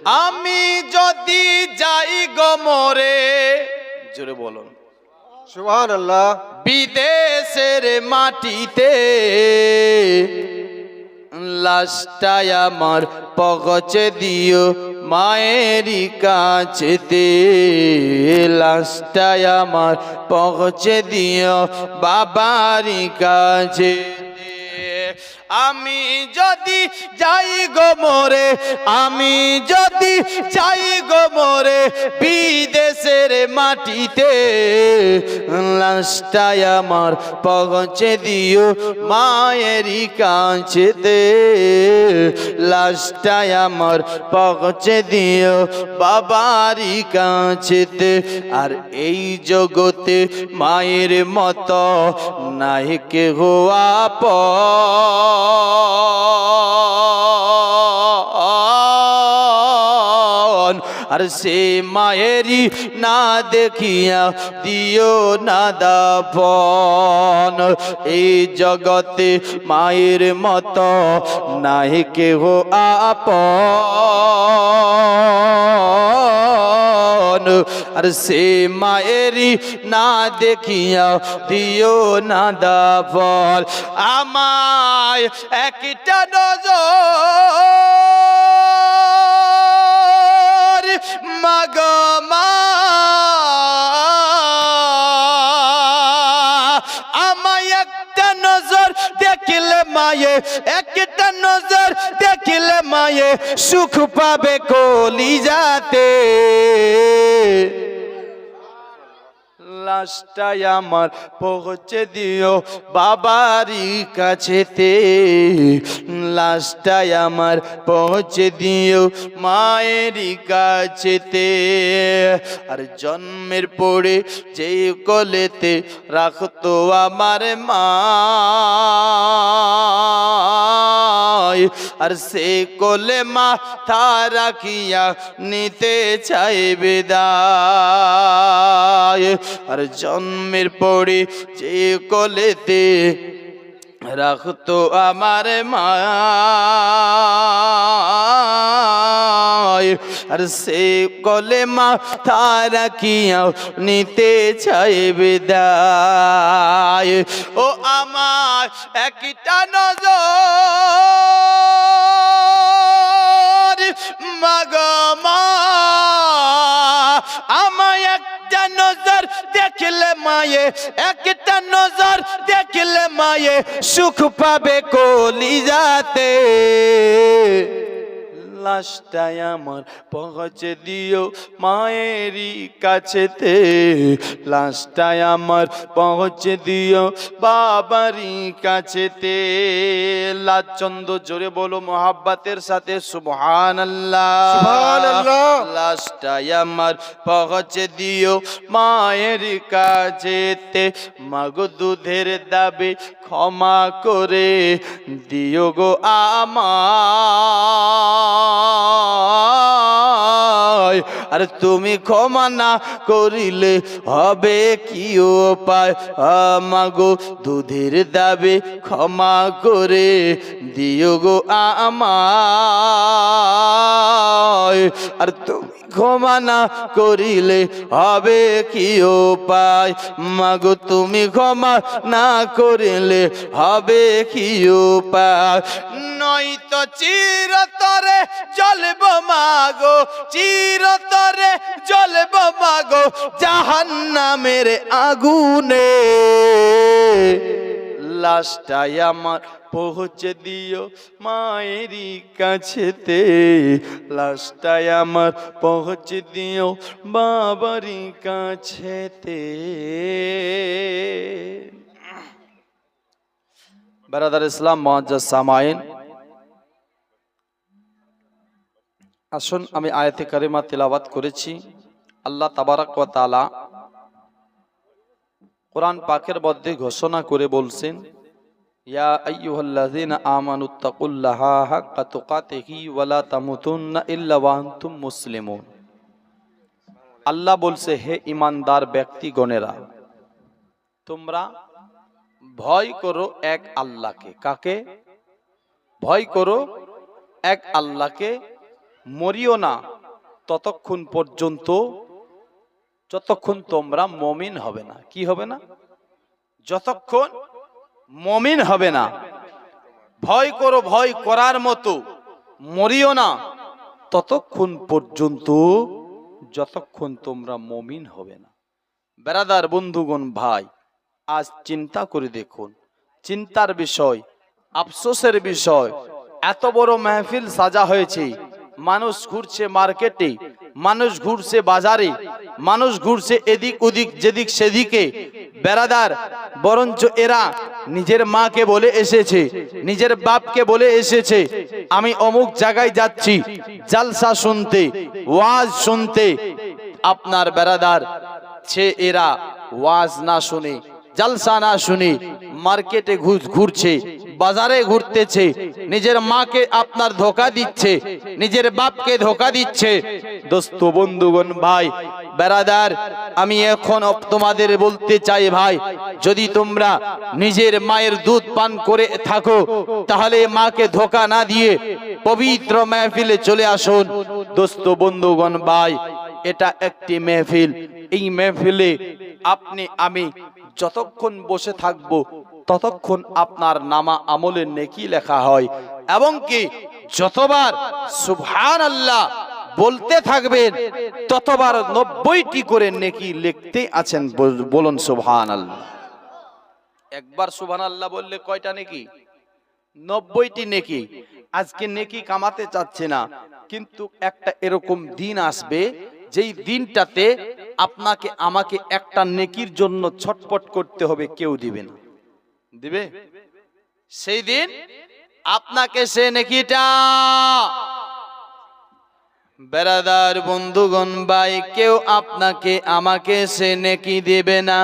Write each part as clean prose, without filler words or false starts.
আমি যদি যাই গো মরে, জোরে বলুন সুবহানাল্লাহ। বিদেশের মাটিতে, লাশটাই আমার পৌঁছে দিও মায়েরই কাছেতে, লাশটাই আমার পৌঁছে দিও বাবারই কাছে। আমি যদি যাই গো মরে, আমি যদি যাই গো মরে, বিদেশের মাটিতে, লাশটাই আমার পৌঁছে দিও মায়েরই কাছেতে, লাশটাই আমার পৌঁছে দিও বাবারই কাছেতে। আর এই জগতে মায়ের মতো নাই কেহ আপন, আর সে মায়েরই না দেখিয়া দিও না দাফন। এই জগতে মায়ের মতো নাই কেহ আপন, আর সে মায়েরই না দেখিয়া দিও না দাফন। আমায় একটা নজর মাগো মা, আমায় একটা নজর দেখিলে মায়ে, একটা নজর দেখিলে মায়ে সুখ পাবে কলিজাতে। লাশটাই আমার পৌঁছে দিও বাবারই কাছেতে, লাশটাই আমার পৌঁছে দিও মায়েরই কাছেতে। আর জন্মের পরে যে কোলেতে রাখতো আমার মা, আর সে কোলে মাথা রাখিয়া নিতে চাই বিদায়। আর জন্মের পরে যে কোলেতে রাখতো আমার মা, আর সে কোলে মাথা রাখিয়া নিতে চাই বিদায়। ও আমার একটা নজর মাগো মা, আমায় একটা নজর দেখলে মায়ে, একটা নজর দেখলে মায়ে সুখ পাবে কলিজাতে। লাশটাই আমার পৌঁছে দিও মায়েরই কাছেতে, লাশটাই আমার পৌঁছে দিও বাবারই কাছেতে। লাচন্দ জোরে বলো মোহাব্বতের সাথে সুবহানাল্লাহ সুবহানাল্লাহ। লাশটাই আমার পৌঁছে দিও মায়ের কাছেতে। মাগো দুধের দাবি ক্ষমা করে দিও গো আমায়, আর তুমি ক্ষমা না করিলে হবে কি উপায়। মাগো দুধের দাবি ক্ষমা করে দিও গো আমায়, আর তুমি ক্ষমা না করিলে হবে কি উপায়। মাগো তুমি ক্ষমা না করিলে হবে কি উপায়। নয়তো চিরতরে জ্বলব মাগো, চিরতরে জ্বলব মাগো জাহান্নামের আগুনে। লাশটাই আমার পৌঁছে দিও মায়েরই কাছেতে, লাশটাই আমার পৌঁছে দিও বাবারই কাছেতে। বারাদার ইসলাম মুআজ্জাজ সামাইন, আসুন আমি আয়াতে কারিমা তিলাওয়াত করেছি। আল্লাহ তাবারাক ওয়া তাআলা কোরআন পাকের মধ্যে ঘোষণা করে বলছেন, ইয়া আইয়ুহাল্লাযীনা আমানুত্তাকুল্লাহা হাক্কা তুকাতিহি ওয়া লা তামুতুন্না ইল্লা ওয়া আনতুম মুসলিমুন। আল্লাহ বলছে, হে ঈমানদার ব্যক্তিগণেরা, তোমরা ভয় করো এক আল্লাহকে। কাকে ভয় করো? এক আল্লাহকে। মরিও না ততক্ষণ পর্যন্ত যতক্ষণ তোমরা মুমিন হবে না। কি হবে না? যতক্ষণ মুমিন হবে না। ভয় করো, ভয় করার মতো মরিও না ততক্ষণ পর্যন্ত যতক্ষণ তোমরা মুমিন হবে না। বেরাদার, বন্ধুগণ, ভাই, আজ চিন্তা করে দেখুন, চিন্তার বিষয়, আফসোসের বিষয়, এত বড় মাহফিল সাজা হয়েছে, মানুষ ঘুরছে মার্কেটে, মানুষ ঘুরছে বাজারে, মানুষ ঘুরছে এদিক ওদিক যেদিক সেদিকে। বেরাদার, বরঞ্চ এরা নিজের মাকে বলে এসেছে, নিজের বাপকে বলে এসেছে, আমি অমুক জায়গায় যাচ্ছি জালসা শুনতে, ওয়াজ শুনতে। আপনার বেরাদার, সে এরা ওয়াজ না শুনে, জলসা না শুনে মার্কেটে ঘুরছে, বাজারে ঘুরতেছে, নিজের মাকে আপনার ধোকা দিচ্ছে, নিজের বাপকে ধোকা দিচ্ছে। দোস্ত, বন্ধুগণ, ভাই, বেরাদার, আমি এখন তোমাদের বলতে চাই, ভাই, যদি তোমরা নিজের মায়ের দুধ পান করে থাকো তাহলে মাকে ধোকা না দিয়ে পবিত্র মাহফিলে চলে আসুন। দোস্ত, বন্ধুগণ, ভাই, এটা একটি মাহফিল। এই মাহফিলে আপনি আমি যতক্ষণ বসে থাকব ততক্ষণ আপনার নামা আমলের নেকি লেখা হয়, এবং কি যতবার সুবহানাল্লাহ বলতে থাকবেন ততবার 90টি করে নেকি লিখতে আছেন। বলুন সুবহানাল্লাহ। একবার সুবহানাল্লাহ বললে কয়টা নেকি? 90টি নেকি। আজকে নেকি কামাতে চাচ্ছে না, কিন্তু একটা এরকম দিন আসবে যেই দিনটাতে আপনাকে আমাকে একটা নেকির জন্য ছটফট করতে হবে, কেউ দিবে না। দিবে? সেই দিন আপনাকে সে নেকিটা, বেরাদার, বন্ধুগণ, ভাই, কেউ আপনাকে আমাকে সে নেকি দেবে না।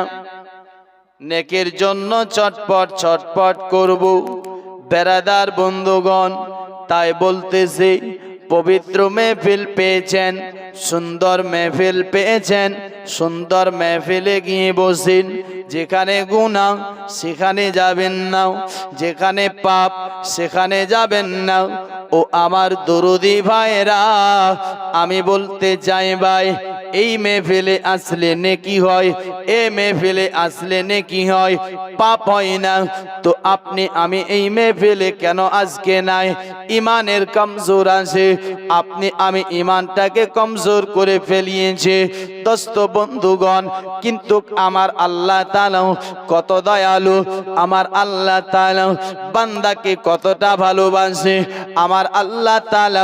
নেকির জন্য ছটফট ছটফট করব, বেরাদার, বন্ধুগণ। তাই বলতেছি, পবিত্র মেহফিল পেয়েছেন, সুন্দর মেহফিল পেয়েছেন, সুন্দর মেহফিলে গিয়ে বসেন। যেখানে গুনাহ সেখানে যাবেন না, যেখানে পাপ সেখানে যাবেন না। ও আমার দরদি ভাইরা, আমি বলতে চাই, ভাই, এই মেহফিলে আসলে নেকি হয়, এই মেহফিলে আসলে নেকি হয়, পাপ হয় না। তো আপনি আমি এই মেহফিলে কেন আজকে নাই? ইমানের কমজোর আছে, আপনি আমি ইমানটাকে কমজোর করে ফেলিয়েছে। দোস্ত, বন্ধুগণ, কিন্তু আমার আল্লাহ তাআলা কত দয়ালু, আমার আল্লাহ তাআলা বান্দাকে কতটা ভালোবাসে, আমার আল্লাহ তাআলা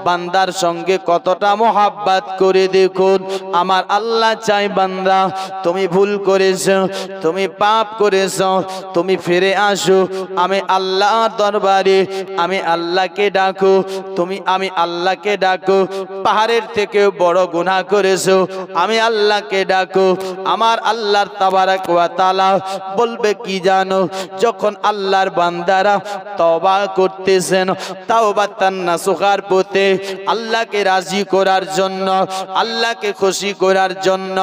বান্দার সঙ্গে কতটা মোহাব্বত করে। দেখুন, আমার আল্লাহ চাই, বান্দা, তুমি ভুল করেছো, তুমি পাপ করেছো, তুমি ফিরে আসো, আমি আল্লাহর দরবারে, আমি আল্লাহকে ডাকো, তুমি আমি আল্লাহকে ডাকো। পাহাড়ের থেকে বড় গুনাহ করেছো, আমি আল্লাহকে ডাকো। আমার আল্লাহর তাবারক ওয়া তাআলা বলবে কি জানো? যখন আল্লাহর বান্দারা তওবা করতেছেন, তাওবাতান নাসুখার পথে, আল্লাহকে রাজি করার জন্য, আল্লাহকে খুশি করার জন্য,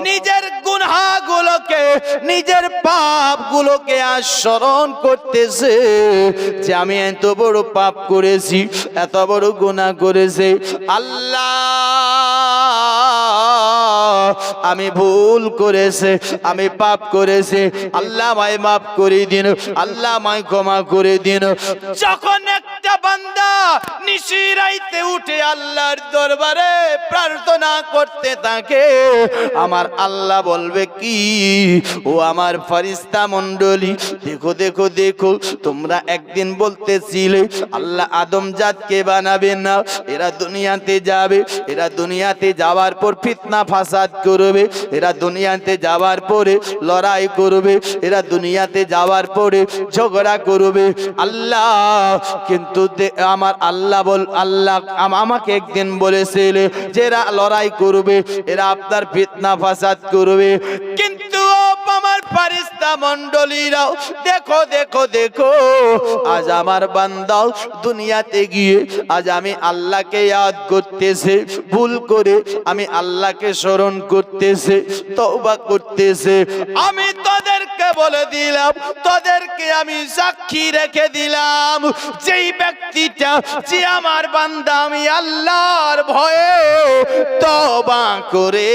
নিজের গুনাহগুলোকে, নিজের পাপগুলোকে স্মরণ করতেছে যে আমি এত বড় পাপ করেছি, এত বড় গুনাহ করেছি, আল্লাহ আমি ভুল করেছে, আমি পাপ করেছি, আল্লাহ আমায় মাফ করে দিন, আল্লাহ আমায় ক্ষমা করে দিন। যখন একটা বান্দা নিশিরাইতে উঠে আল্লাহর দরবারে প্রার্থনা করতে থাকে, আমার আল্লাহ বলবে কি, ও আমার ফেরেশতা মণ্ডলী, দেখো দেখো দেখো, তোমরা একদিন বলতেছিলে আল্লাহ আদম জাতকে বানাবেন না, এরা দুনিয়াতে যাবে, এরা দুনিয়াতে যাওয়ার পর ফিতনা ফাসাদ করবে, এরা দুনিয়াতে যাওয়ার পরে লড়াই করবে, এরা দুনিয়াতে যাওয়ার পরে ঝগড়া করবে। আল্লাহ কিন্তু আমার আল্লাহ আল্লাহ আমাকে একদিন বলেছিলে যে এরা লড়াই করবে, এরা আপনার ফিতনা ফাসাদ করবে। কিন্তু আমার ফেরেশতা মণ্ডলীরাও দেখো দেখো দেখো, আজ আমার বান্দা দুনিয়াতে গিয়ে আজ আমি আল্লাহকে ইয়াদ করতেছে, ভুল করে আমি আল্লাহকে স্মরণ করতেছে, তওবা করতেছে। আমি তোদেরকে বলে দিলাম, তোদেরকে আমি সাক্ষী রেখে দিলাম, যেই ব্যক্তিটা, যে আমার বান্দা আমি আল্লাহর ভয়ে তওবা করে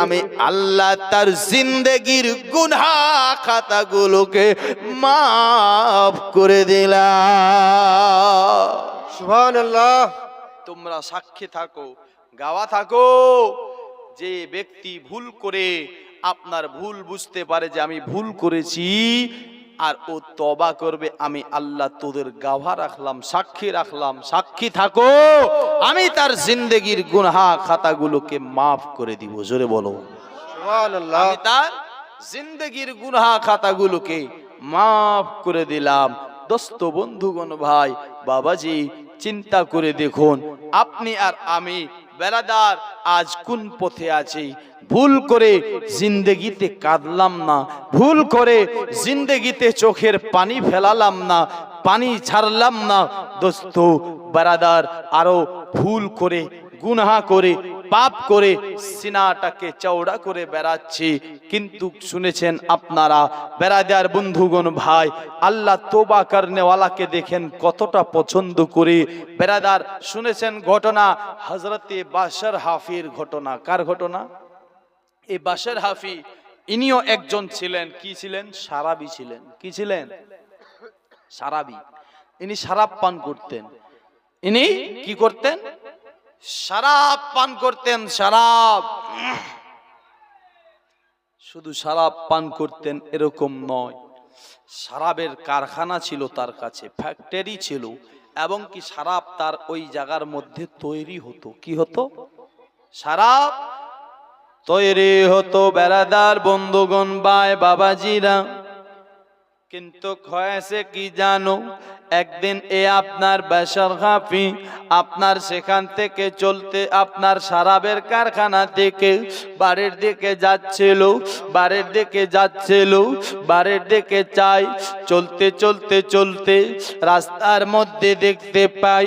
আমি আল্লাহ তার জিন্দেগির গুনাহ খাতাগুলোকে মাফ করে দিলাম। সুবহানাল্লাহ। তোমরা সাক্ষী থাকো, গাওয়া থাকো, যে ব্যক্তি ভুল করে আপনার ভুল বুঝতে পারে যে আমি ভুল করেছি আর ও তওবা করবে, আমি আল্লাহ তোদের গাওয়া রাখলাম, সাক্ষী রাখলাম, সাক্ষী থাকো, আমি তার জিন্দেগির গুনাহ খাতাগুলোকে মাফ করে দিব। জোরে বলো সুবহানাল্লাহ। আমি তার জিন্দেগির গুনাহ খাতাগুলোকে মাফ করে দিলাম। দোস্ত, বন্ধুগণ, ভাই, বাবাজি, চিন্তা করে দেখুন, আপনি আর আমি বেরাদার আজ কোন পথে আছি? ভুল করে জিন্দেগিতে কাঁদলাম না, ভুল করে জিন্দেগিতে চোখের পানি ফেলালাম না, পানি ছাড়লাম না। দোস্ত, বেরাদার, আরো ভুল করে, গুনাহ করে, পাপ করে সিনাটাকে চওড়া করে বেড়াচ্ছি। কিন্তু শুনেছেন আপনারা বেরাদার, বন্ধুগণ, ভাই, আল্লাহ তওবা করনেওয়ালাকে দেখেন কতটা পছন্দ করে। বেরাদার, শুনেছেন ঘটনা হযরতে বাশর হাফির ঘটনা। কার ঘটনা? এই বাশর হাফি, ইনিও একজন ছিলেন, কি ছিলেন? সারাবি ছিলেন। কি ছিলেন? সারাবি। ইনি শরাব পান করতেন। ইনি কি করতেন? শরাব পান করতেন। শরাব, শুধু শরাব পান করতেন এরকম নয়, শরাবের কারখানা ছিল তার কাছে, ফ্যাক্টরি ছিল, এবং কি শরাব তার ওই জায়গার মধ্যে তৈরি হতো। কি হতো? শরাব তৈরি হতো। বেরাদার, বন্ধুগণ, ভাই, বাবাজিরা, কিন্তু হয়েছে কি জানো? একদিন আপনার বাশর হাফি আপনার সেখান থেকে চলতে, আপনার শরাবের কারখানা থেকে বাড়ির দিকে যাচ্ছিল, বাড়ির দিকে যাচ্ছিল, বাড়ির দিকে চাই। চলতে চলতে চলতে রাস্তার মধ্যে দেখতে পাই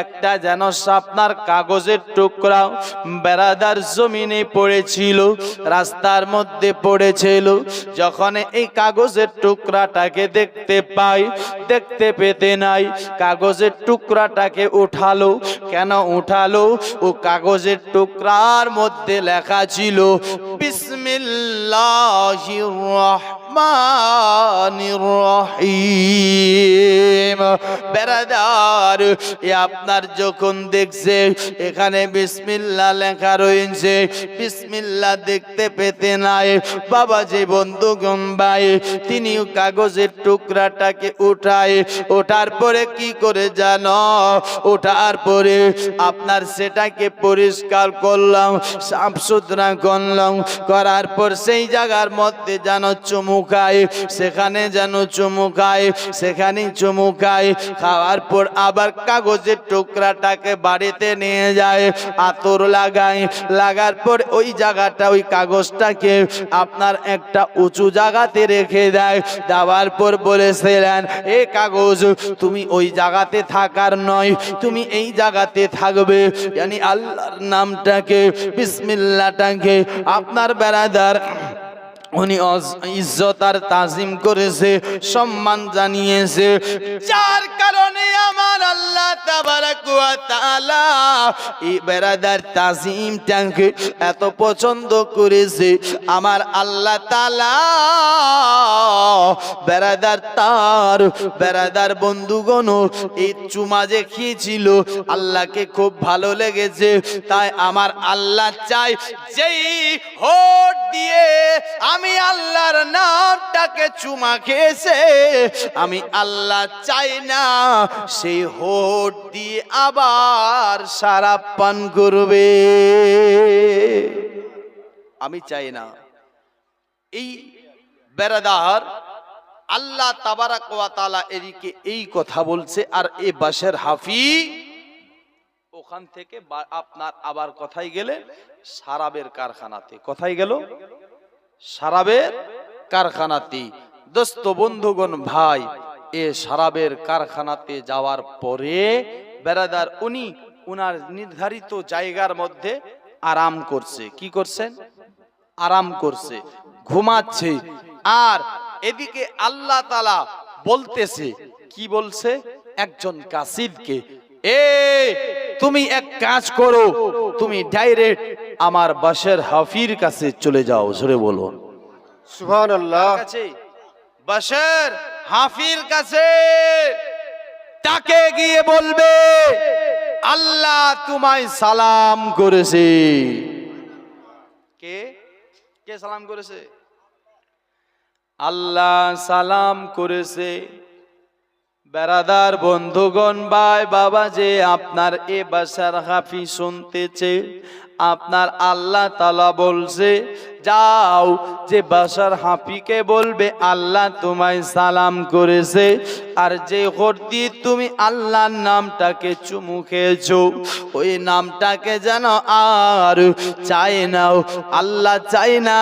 একটা যেন আপনার কাগজের টুকরা বেরাদার জমিনে পড়েছিল, রাস্তার মধ্যে পড়েছিল। যখন এই কাগজের টুকরাটাকে দেখতে পাই, দেখতে পেতে নাই, কাগজের টুকরাটাকে উঠালো। কেন উঠালো? ও কাগজের টুকরার মধ্যে লেখা ছিল বিসমিল্লাহির রহমানির রহিম। বেরাদার, আপনার যখন দেখছে এখানে বিসমিল্লাহ লেখা রয়েছে, বিসমিল্লাহ দেখতে পেতে নাই, বাবাজি, বন্ধুগণ, ভাই, তিনিও কাগজের টুকরাটাকে উঠায়। ওঠার পরে কি করে জানো? ওঠার পরে আপনার সেটাকে পরিষ্কার করলাম, সাফ সুতরা করলাম, করার পর সেই জায়গার মধ্যে যেন চুমুকায়, সেখানে যেন চুমুকায়, সেখানে চুমুকায়। খাওয়ার পর আবার কাগজের টুকরাটাকে বাড়িতে নিয়ে যায়, আতর লাগায়, লাগার পর ওই জায়গাটা, ওই কাগজটাকে আপনার একটা উঁচু জায়গাতে রেখে দেয়। দেওয়ার পর বলেছিলেন, এ কাগজ তুমি ওই জায়গাতে থাকার নয়, তুমি এই জায়গাতে থাকবে। yani আল্লাহর নামটাকে, বিসমিল্লাহটাকে আপনার বেরাদার উনি ইজ্জত আর তাজিম করেছে, সম্মান জানিয়েছে, যার কারণে আমার আল্লাহ তাবারাক ওয়া তাআলা এই বেরাদার তাজিমটাকে এত পছন্দ করেছে। আমার আল্লাহ তাআলা বেরাদার, তার বেরাদার, বন্ধুগণ, এই চুমা যে খেয়েছিল আল্লাহকে খুব ভালো লেগেছে। তাই আমার আল্লাহ চাই যেই হোঠ দিয়ে আমি আল্লাহর নামটাকে চুমা খেয়েছে, আমি আল্লাহ চাই না সেই হোঠ দিয়ে আবার শরাব পান করবে। আমি চাই না। এই বেরাদার, আল্লাহ তাবারাক ওয়া তাআলা এদিকে এই কথা বলছে, আর এ বাশর হাফি ওখান থেকে আপনার আবার কোথায় গেলে? শরাবের কারখানাতে। কোথায় গেল? শরাবের কারখানাতে। দোস্ত, বন্ধুগণ, ভাই, এ শরাবের কারখানাতে যাওয়ার পরে বেরাদার উনি উনার নির্ধারিত জায়গার মধ্যে আরাম করছে। কি করছেন? আরাম করছে, ঘুমাচ্ছে। আর এদিকে আল্লাহ তাআলা বলতেছে, কি বলছে? একজন কাসিদকে, এ তুমি এক কাজ করো, তুমি ডাইরেক্ট আমার বাসার হাফির কাছে চলে যাও। জোরে বলুন সুবহানাল্লাহ। কাছে বাশার হাফির কাছে তাকে গিয়ে বলবে আল্লাহ তোমায় সালাম করেছে। কে কে সালাম করেছে? আল্লাহ সালাম করেছে। বেরাদার বন্ধুগণ, ভাই বাবা, যে আপনার এ বাসার হাফি শুনতেছে, আপনার আল্লাহ তাআলা বলছে যাও যে বাসার হাফিকে বলবে আল্লাহ তোমায় সালাম করেছে। আর যে হোট দিয়ে তুমি আল্লাহর নামটাকে চুমু খেয়েছো, ওই নামটাকে যেন আর চাই নাও। আল্লাহ চাই না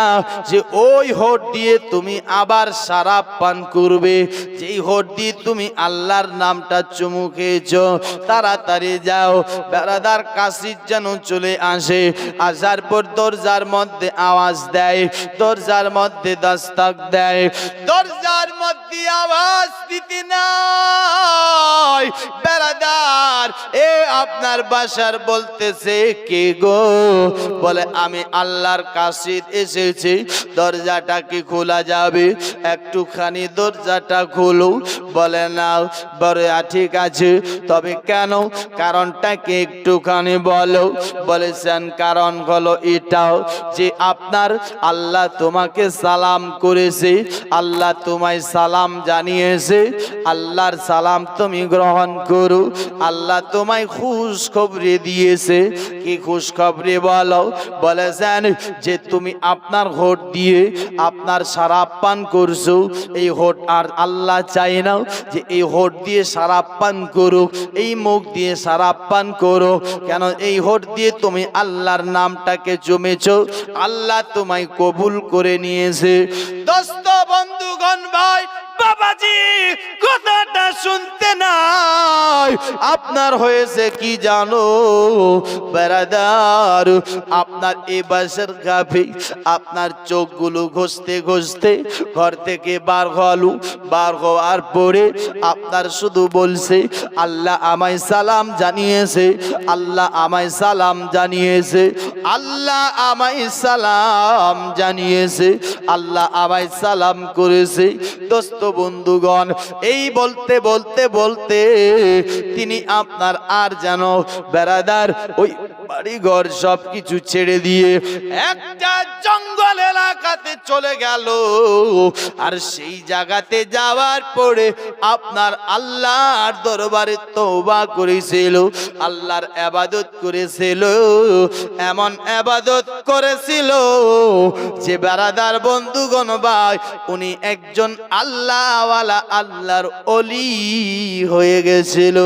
যে ওই হোট দিয়ে তুমি আবার শরাব পান করবে। যেই হোট দিয়ে তুমি আল্লাহর নামটা চুমু খেয়েছো, তাড়াতাড়ি যাও। বেরাদার কাশির যেন চলে আসে, আসার পর দরজার মধ্যে আওয়াজ দেয়, দরজার মধ্যে দস্তক দেয়, দরজার মধ্যে আওয়াজ দিতে নাই। বেরাদার এ আপনার বাসার বলতেছে কে গো? বলে আমি আল্লাহর কাছে এসেছি, দরজাটা কি খোলা যাবে? একটুখানি দরজাটা খোলো। বলে না। বলে ঠিক আছে, তবে কেন? কারণটা কি একটুখানি বলো। বলেছেন কারণ হলো এটাও যে আপনার আল্লাহ তোমাকে সালাম করেছে, আল্লাহ তোমায় সালাম জানিয়েছে। আল্লাহর সালাম তুমি গ্রহণ করো। আল্লাহ তোমায় খুশখবরি দিয়েছে। কি খুশখবরি বলো? বলেছেন যে তুমি আপনার হোট দিয়ে আপনার শরাব পান করছো, এই হোট আর আল্লাহ চাই না যে এই হোট দিয়ে শরাব পান করো, এই মুখ দিয়ে শরাব পান করো। কেন? এই হোট দিয়ে তুমি আল্লাহর নামটাকে জমেছো, আল্লাহ তোমায় কবুল করে নিয়েছে। দোস্ত বন্ধুগণ, ভাই বাবাজি, কথাটা শুনতে নাই। আপনার হয়েছে কি জানো বেরাদার? আপনার এই বাসার গাফি আপনার চোখগুলো ঘষতে ঘষতে ঘর থেকে বার হলো। বার হওয়ার পরে আপনার শুধু বলছে আল্লাহ আমায় সালাম জানিয়েছে, আল্লাহ আমায় সালাম জানিয়েছে, আল্লাহ আমায় সালাম জানিয়েছে, আল্লাহ আমায় সালাম করেছে। দোস্ত বন্ধুগণ, এই বলতে বলতে বলতে তিনি আপনার আর যেন বেরাদার ওই বাড়ি ঘর সব কিছু ছেড়ে দিয়ে একটা জঙ্গল এলাকাতে চলে গেল। আর সেই জায়গাতে যাওয়ার পরে আপনার আল্লাহর দরবারে তওবা করেছিল, আল্লাহর ইবাদত করেছিল। এমন ইবাদত করেছিল যে বেরাদার বন্ধুগণ, ভাই উনি একজন আল্লাহওয়ালা আল্লাহর ওলি হয়ে গেছিল।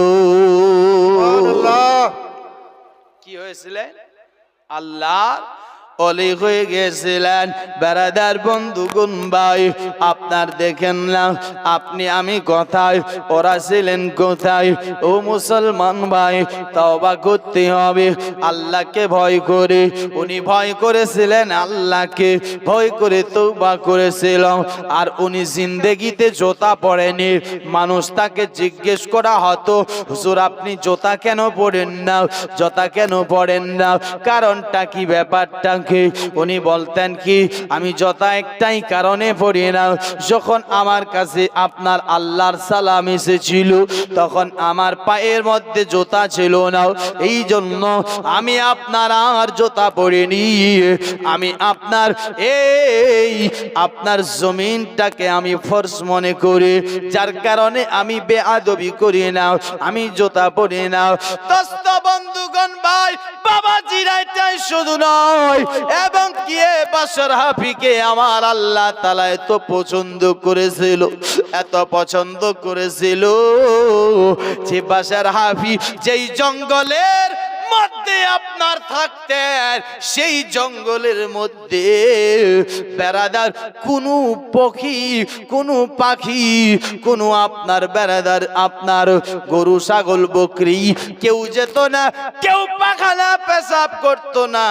সুবহানাল্লাহ। কি হয়েছিলেন? আল্লাহর ওলি হয়ে গেছিলেন। বেরাদার বন্ধুগণ, ভাই আপনার দেখেন না, আপনি আমি কোথায়, ওরা ছিলেন কোথায়? ও মুসলমান ভাই, তওবা করতে হবে আল্লাহকে ভয় করে। উনি ভয় করেছিলেন আল্লাহকে, ভয় করে তওবা করেছিল। আর উনি জিন্দেগিতে জুতা পরেনি। মানুষ তাকে জিজ্ঞেস করা হতো, হুজুর আপনি জুতা কেন পরেন না, জুতা কেন পরেন না, কারণটা কি, ব্যাপারটা কি? উনি বলতেন কি, আমি জুতা একটাই কারণে পরি না, যখন আমার কাছে আপনার আল্লাহর সালাম এসেছিল তখন আমার পায়ের মধ্যে জুতা ছিল না, এই জন্য আমি আপনার আর জুতা পরিনি। আমি আপনার এই আপনার জমিনটাকে আমি ফরজ মনে করি, যার কারণে আমি বেয়াদবি করি না, আমি জুতা পরি না। দোস্ত বন্ধুগণ, ভাই বাবাজিরা, এটাই শুধু নয়, এবং কি বাশার হাফিকে আমার আল্লাহ তাআলা এত পছন্দ করেছিল, এত পছন্দ করেছিল যে বাশার হাফি যেই জঙ্গলের মধ্যে আপনার থাকতেন, সেই জঙ্গলের মধ্যে বেড়াদার কোনো পক্ষী, কোনো পাখি, কোনো আপনার বেড়াদার আপনার গরু ছাগল বকরি কেউ যেত না, কেউ পাখানা পেশাব করতো না।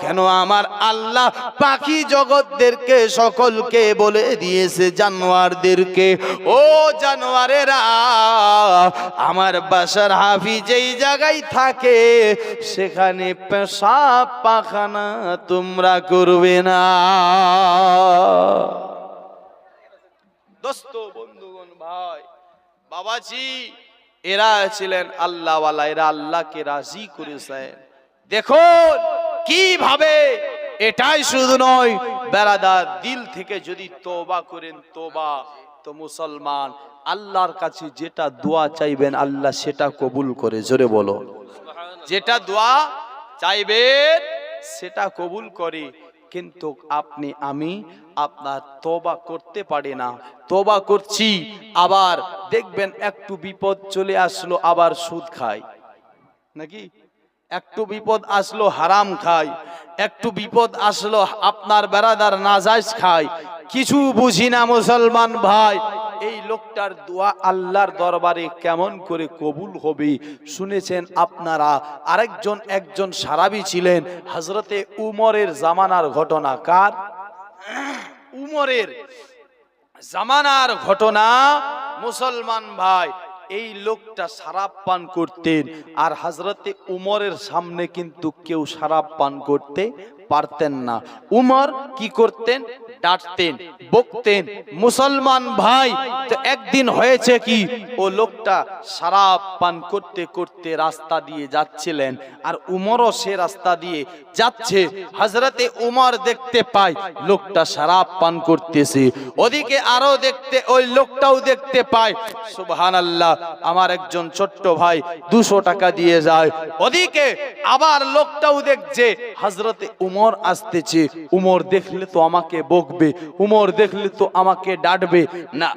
কেন? আমার আল্লাহ পাখি জগৎদেরকে সকলকে বলে দিয়েছে, জানোয়ারদেরকে, ও জানোয়ারেরা, আমার বাসার হাফিজ যেই জায়গায় থাকে সেখানে পেশাব পাখানা তোমরা করবে না। দোস্ত, বন্ধুগণ, ভাই, বাবাজি, এরা ছিলেন আল্লাহওয়ালা, এরা আল্লাহকে রাজি করেছেন। দেখুন কিভাবে। এটাই শুধু নয়, বেরাদার, দিল থেকে যদি তওবা করেন, তওবা তো মুসলমান আল্লাহর কাছে যেটা দোয়া চাইবেন আল্লাহ সেটা কবুল করে। জোরে বলো, যেটা দোয়া চাইবেন সেটা কবুল করে। কিন্তু আপনি আমি আপনার তওবা করতে পারি না। তওবা করছি, আবার দেখবেন একটু বিপদ চলে আসলো আবার সুদ খায় নাকি, একটু বিপদ আসলো হারাম খায়, একটু বিপদ আসলো আপনার বেরাদার নাজায়েজ খায়। কিছু বুঝি না মুসলমান ভাই, এই লোকটার দোয়া আল্লাহর দরবারে কেমন করে কবুল হবে? শুনেছেন আপনারা, একজন সাহাবী ছিলেন, হযরতে উমরের জামানার ঘটনা। কার? উমরের জামানার ঘটনা। মুসলমান ভাই, এই লোকটা শরাব পান করতেন, আর হযরতে উমরের সামনে কিন্তু কেউ শরাব পান করতে পারতেন না। উমর কি করতেন? ডাঁটতেন, বকতেন। মুসলমান ভাই, তো একদিন হয়েছে কি, ও লোকটা শরাব পান করতে করতে রাস্তা দিয়ে যাচ্ছিলেন, আর উমরও সে রাস্তা দিয়ে যাচ্ছে। হযরতে উমর দেখতে পায় লোকটা শরাব পান করতেছে, ওদিকে আরো দেখতে, ওই লোকটাও দেখতে পায়। সুবহানাল্লাহ, আমার একজন ছোট্ট ভাই 200 টাকা দিয়ে যায়। ওদিকে আবার লোকটাও দেখছে হযরতে উমর আসতেছে। উমর দেখলে তো আমাকে বকবে, উমর দেখলে তো আমাকে ডাঁটবে না,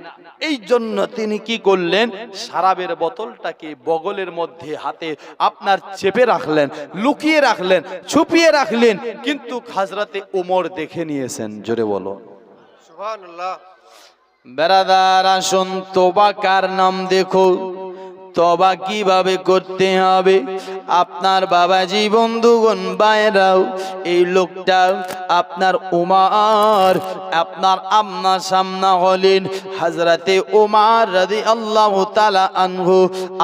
এই জন্য তিনি কি করলেন? শরাবের বোতলটাকে বগলের মধ্যে হাতে আপনার চেপে রাখলেন, লুকিয়ে রাখলেন, ছুপিয়ে রাখলেন, কিন্তু হযরতে উমর দেখে নিয়েছেন। জোরে বলো সুবহানাল্লাহ। বেরাদার, আসুন তওবা কার নাম দেখো, তওবা কিভাবে করতে হবে। আপনার বাবাজি, বন্ধুগণ, ভাইরাও, এই লোকটা আপনার উমর আপনার আমনা সামনা হলেন হযরতে উমর রাদিয়াল্লাহু তাআলা আনহু।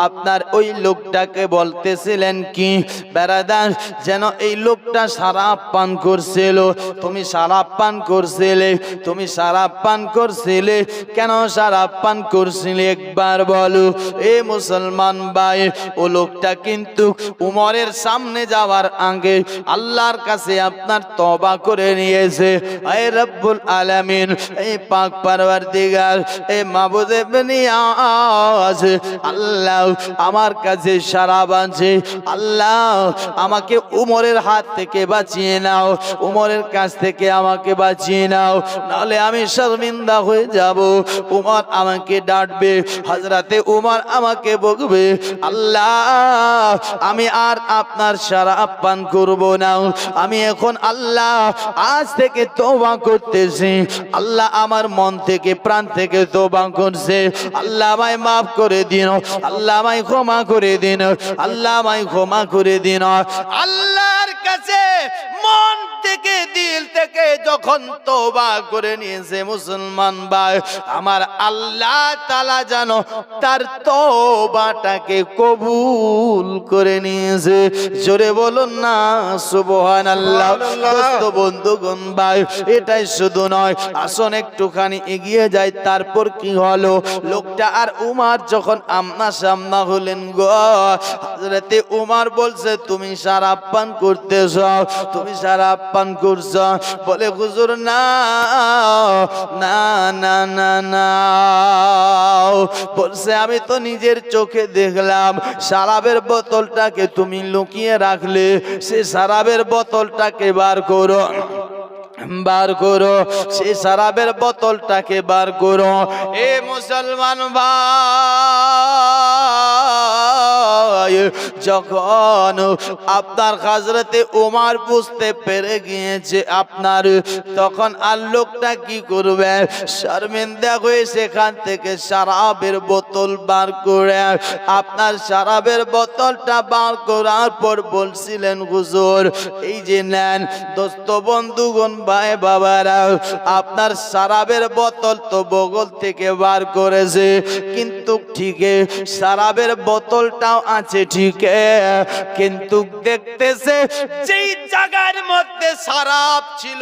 আপনার ওই লোকটাকে বলতেছিলেন কি, বেরাদার, যেন এই লোকটা শরাব পান করছিল। তুমি শরাব পান করছিলে, তুমি শরাব পান করছিলে, কেন শরাব পান করছিলে একবার বলো। এ মুসলমান ভাই, ও লোকটা কিন্তু উমরের সামনে যাওয়ার আগে আল্লাহর কাছে আপনার তওবা করে নিয়েছে। হে রব্বুল আলামিন, এই পাক পরওয়ারদিগার, এই মাবুদে বেনিয়াজ, আল্লাহ আমার কাছে শরাব আছে, আল্লাহ আমাকে উমরের হাত থেকে বাঁচিয়ে নাও, উমরের কাছ থেকে আমাকে বাঁচিয়ে নাও, নাহলে আমি শর্মিন্দা হয়ে যাব। উমর আমাকে ডাঁটবে, হযরতে উমর আমাকে বকবে। আল্লাহ, আমি আর আপনার শরাব পান করব না। আমি এখন আল্লাহ আজ থেকে তওবা করতেছি। আল্লাহ আমার মন থেকে, প্রাণ থেকে তওবা করছে। আল্লাহ আমায় মাফ করে দিন, আল্লাহ আমায় ক্ষমা করে দিন, আল্লাহ আমায় ক্ষমা করে দিন। আল্লাহর কাছে মন থেকে, দিল থেকে যখন তওবা করে নিয়েছে মুসলমান ভাই, আমার আল্লাহ তাআলা জানো তার তওবাটাকে কবুল করে নিয়েছে। জোরে বলুন না সুবহানাল্লাহ। দোস্ত, বন্ধুগণ, ভাই, এটাই শুধু নয়, আসুন একটুখানি এগিয়ে যাই। তারপর কি হলো? লোকটা আর উমর যখন আমনা সামনা হলেন গো, হযরতে উমর বলছে, তুমি শরাব পান করতেছ, তুমি শরাব পান করছ। বলে, হুজুর না না না না না। বলছে, আমি তো নিজের চোখে দেখলাম শরাবের বোতলটাকে তুমি লুকিয়ে রাখলে, সে শরাবের বোতলটাকে বার করো, বার করো, সে শরাবের বোতলটাকে বার করো। এ মুসলমান ভাই, নয়। যখন আপনার হযরতে ওমর বুঝতে পেরে গিয়েছে আপনার, তখন আর লোকটা কি করবে, শর্মিন্দা হয়ে সেখান থেকে শরাবের বোতল বার করে আপনার শরাবের বোতলটা বার করার পর বলছিলেন, হুজুর এই যে নেন। দোস্ত বন্ধুগণ ভাই বাবারা, আপনার শরাবের বোতল তো বগল থেকে বার করেছে, কিন্তু ঠিক শরাবের বোতলটাও আছে ঠিক, কিন্তু দেখতেছে যেই জায়গার মধ্যে শরাব ছিল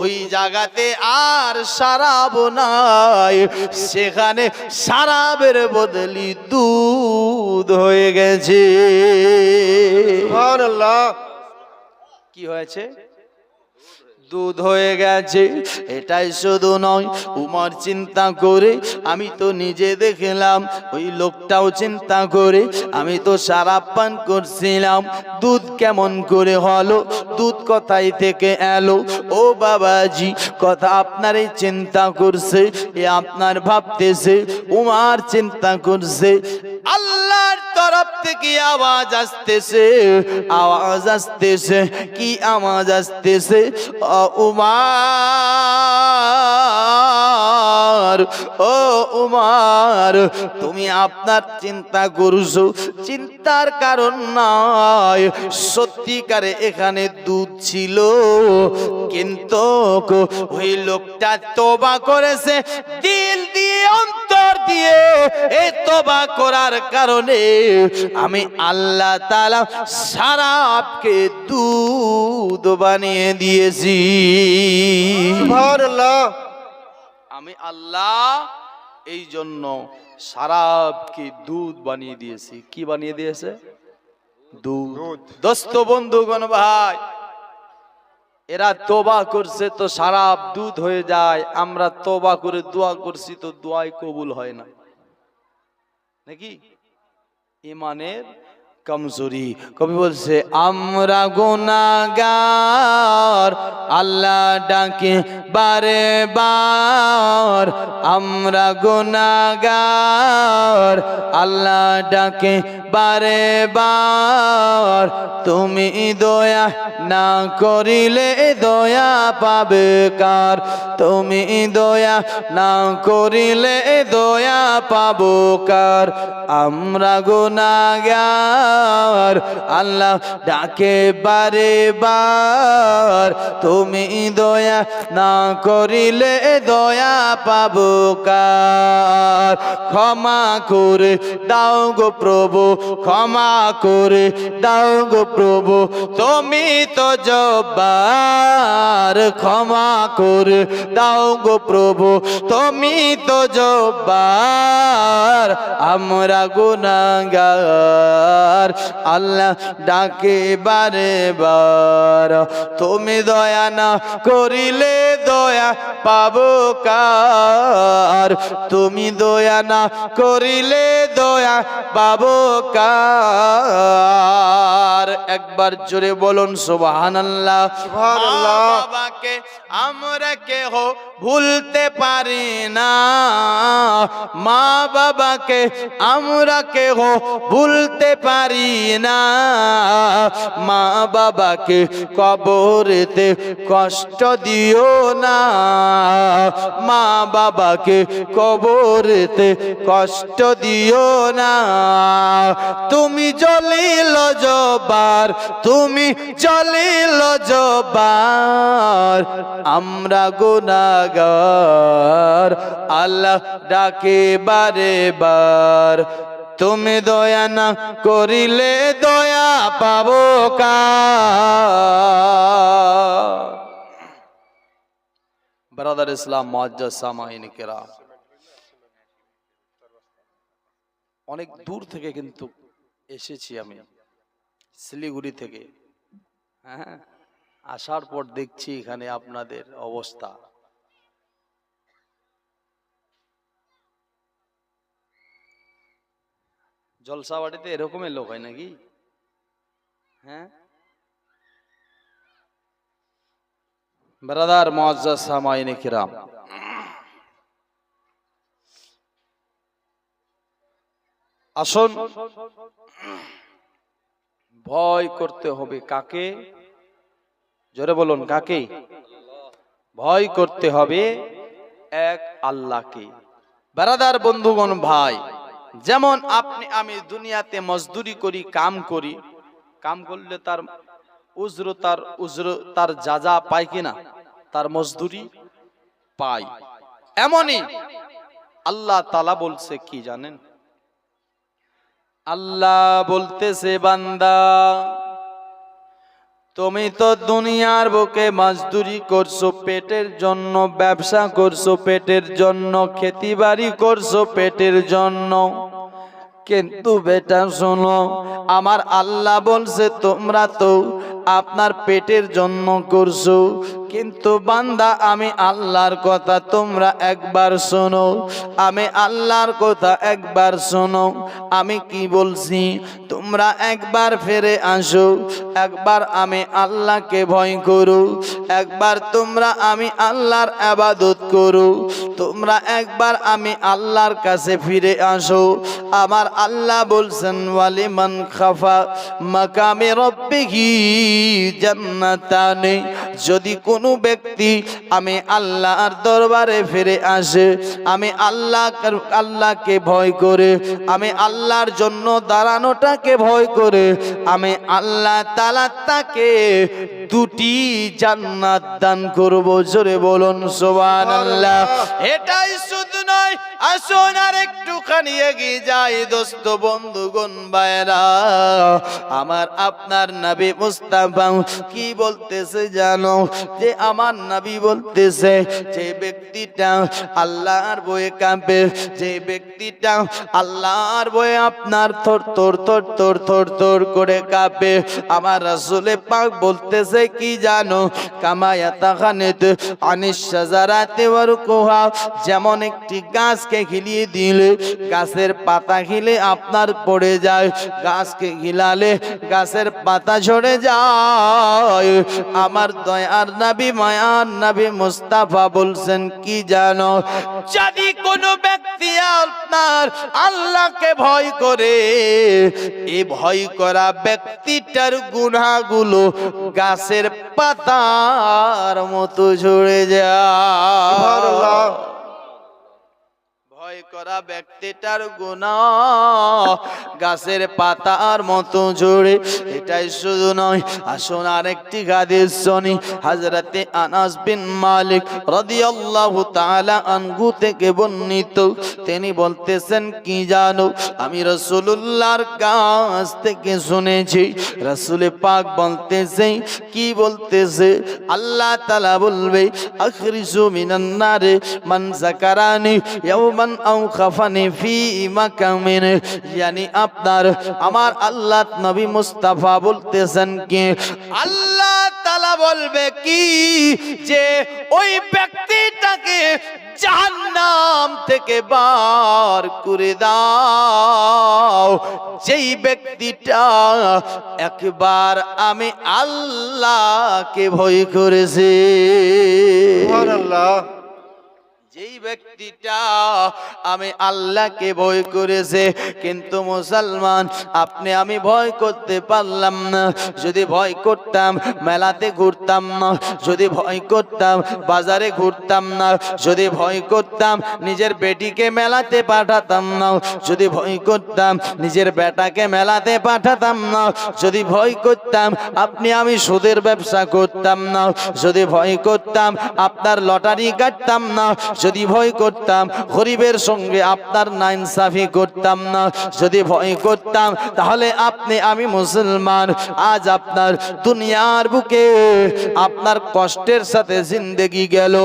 ওই জায়গাতে আর শরাব নাই, সেখানে শরাবের বদলি দুধ হয়ে গেছে। সুবহানাল্লাহ। কি হয়েছে? দুধ হয়ে গেছে। এটাই শুধু নয়, উমর চিন্তা করে, আমি তো নিজে দেখলাম, ওই লোকটাও চিন্তা করে, আমি তো শরাব পান করছিলাম, দুধ কেমন করে হলো, দুধ কোথায় থেকে এলো? ও বাবাজি, কথা আপনারই চিন্তা করছে, এ আপনার ভাবতেছে, উমর চিন্তা করছে। আল্লাহর তরফ থেকে আওয়াজ আসতেছে, আওয়াজ আসতেছে, কি আওয়াজ আসতেছে? উমর, ও উমর, তুমি আপনার চিন্তা করছো, চিন্তার কারণ নাই, সত্যিকারে এখানে দুধ ছিল, কিন্তু ওই লোকটা তওবা করেছে দিল দিয়ে, অন্তর দিয়ে। এই তওবা করার কারণে আমি আল্লাহ তাআলা শরাবকে দুধ বানিয়ে দিয়েছি। সুবহানাল্লাহ। আমি আল্লাহ এই জন্য শরাবকে দুধ বানিয়ে দিয়েছি। কি বানিয়ে দিয়েছে? দুধ। দোস্ত বন্ধুগণ ভাই, এরা তওবা করছে তো শরাব দুধ হয়ে যায়, আমরা তওবা করে দোয়া করছি তো দোয়াই কবুল হয় না, নাকি? ইমানের কমজোরি। কবি বলছে, আমরা গুনাহগার আল্লাহ ডাকে বারে বার, আমরা গুনাহগার আল্লাহ ডাকে বারে বার, তুমি দয়া না করিলে দয়া পাবে কার, তুমি দয়া না করিলে দয়া পাবো কার, আমরা গুনাহগার আল্লাহ ডাকে বারে বার, তুমি দয়া না করিলে দয়া পাবো কার, ক্ষমা করে দাও গো প্রভু, ক্ষমা করে দাও গো প্রভু, তুমি তো জব্বার, ক্ষমা করে দাও গো প্রভু, তুমি তো জব্বার, আমরা গুনাহগার আল্লাহ ডাকে বারে বার, তুমি দয়া না করিলে দয়া পাবো কার, তুমি দয়া না করিলে দয়া পাবো কার। একবার জোরে বলুন সুবহানাল্লাহ। সুবহানাল্লাহ। মা বাবাকে আমরা কেহ ভুলতে পারি না, মা বাবাকে আমরা কেহ ভুলতে পারি না, মা বাবাকে কবরেতে কষ্ট দিও না, মা বাবাকে কবরেতে কষ্ট দিও না, তুমি জলিল জব্বার, তুমি জলিল জব্বার, আমরা গুনাহগার আল্লাহ ডাকে বারে বার, তুমি দয়া না করিলে দয়া পাবো কার। ব্রাদার ইসলাম মুআজ্জাজ সামাইন কিরাম, অনেক দূর থেকে কিন্তু এসেছি আমি, শিলিগুড়ি থেকে। হ্যাঁ, আসার পর দেখছি এখানে আপনাদের অবস্থা। জলসাবাড়িতে এরকমই লোক হয় নাকি? হ্যাঁ ব্রাদার মুআজ্জাজ সামাইন কিরাম, আসুন, ভয় করতে হবে কাকে? জোরে বলুন, কাকে? ভয় করতে হবে এক আল্লাহকে। ব্রাদার, বন্ধুগণ, ভাই, যেমন আপনি আমি দুনিয়াতে মজদুরি করি, কাম করি, কাম করলে তার তার যা পাই কিনা, তার মজদুরি পাই। এমনই আল্লাহ তাআলা বলছে কি জানেন? আল্লাহ বলতেছে, বান্দা তুমি তো দুনিয়ার বুকে মজদুরি করছো পেটের জন্য, ব্যবসা করছো পেটের জন্য, খেতিবাড়ি করছো পেটের জন্য, কিন্তু বেটা শোনো, আমার আল্লাহ বলছে তোমরা তো আপনার পেটের জন্য করছো, কিন্তু বান্দা আমি আল্লাহর কথা তোমরা একবার শোনো, আমি আল্লাহর কথা একবার শোনো। আমি কি বলছি তোমরা একবার ফিরে আসো, একবার আমি আল্লাহকে ভয় করো, একবার তোমরা আমি আল্লাহর ইবাদত করো, তোমরা একবার আমি আল্লাহর কাছে ফিরে আসো। আমার আল্লাহ বলছেন, ওয়ালিমান খাফা মাকামে রাব্বিহি জান্নাতানি, যদি কোনো ব্যক্তি আমি আল্লাহর দরবারে ফিরে আসে, আমি আল্লাহকে ভয় করে, আমি আল্লাহর জন্য দাঁড়ানোটাকে ভয় করে, আমি আল্লাহ তাআলা তাকে দুটি জান্নাত দান করব। জোরে বলুন সুবহানাল্লাহ। এটাই শুধু নয়, আসুন আর একটুখানি এগিয়ে যাই দোস্ত, বন্ধুগণ, ভাইরা আমার, আপনার নবী মুস্তাফা কি বলতেছে জানো? যে আমার নবী বলতেছে, যে ব্যক্তিটা আল্লাহর ভয়ে কাঁপে, যে ব্যক্তিটা আল্লাহর ভয়ে আপনার থর থর থর থর থর থর করে কাঁপে, আমার রাসূল পাক বলতেছে কি জানো? কামা ইয়াতাখানিত আনিশ শাজারাতি ওয়ারকুহা, যেমন একটি গাছকে হিলিয়ে দিলে গাছের পাতা হিলে আপনার পড়ে যায়, গাছকে হিলালে গাছের পাতা ঝরে যায়। আমার দয়ার নবী, মায়ার নবী মুস্তাফা বলছেন কি জানো? যদি কোনো ব্যক্তি আপনার আল্লাহকে ভয় করে, এই ভয় করা ব্যক্তিটার গুনাহগুলো গাছের পাতার মতো ঝরে যায়। সুবহানাল্লাহ। ভয় করা ব্যক্তিটার গুনাহ গাছের পাতার মতো ঝরে। এটাই শুধু নয়, আসুন আরেকটি হাদিস শুনি। হযরতে আনাস বিন মালিক রাদিয়াল্লাহু তাআলা আনহু থেকে বর্ণিত, তিনি বলতেছেন কি জানো? আমি রাসূলুল্লাহর কাছ থেকে শুনেছি, রাসূল পাক বলতেছে, কি বলতেছে? আল্লাহ তাআলা বলবে, আখরিজু মিনান নারে মান যাকারানি ইয়াওমান আও খাফানি ফি মাকামিন, yani আপনার আমার আল্লাহ নবী মুস্তাফা বলতেছেন কি, আল্লাহ তাআলা বলবে কি, যে ওই ব্যক্তিটাকে জাহান্নাম থেকে বার করে দাও, যেই ব্যক্তিটা একবার আমি আল্লাহকে ভয় করেছে। সুবহানাল্লাহ। যেই ব্যক্তিটা আমি আল্লাহকে ভয় করেছে। কিন্তু মুসলমান, আপনি আমি ভয় করতে পারলাম না। যদি ভয় করতাম মেলাতে ঘুরতাম না, যদি ভয় করতাম বাজারে ঘুরতাম না, যদি ভয় করতাম নিজের বেটিকে মেলাতে পাঠাতাম না, যদি ভয় করতাম নিজের বেটাকে মেলাতে পাঠাতাম না, যদি ভয় করতাম আপনি আমি সুদের ব্যবসা করতাম না, যদি ভয় করতাম আপনার লটারি কাটতাম না, যদি ভয় করতাম গরিবের সঙ্গে আপনার নাইনসাফি করতাম না, যদি ভয় করতাম, তাহলে আপনি আমি মুসলমান আজ আপনার দুনিয়ার বুকে আপনার কষ্টের সাথে জিন্দেগি গেল,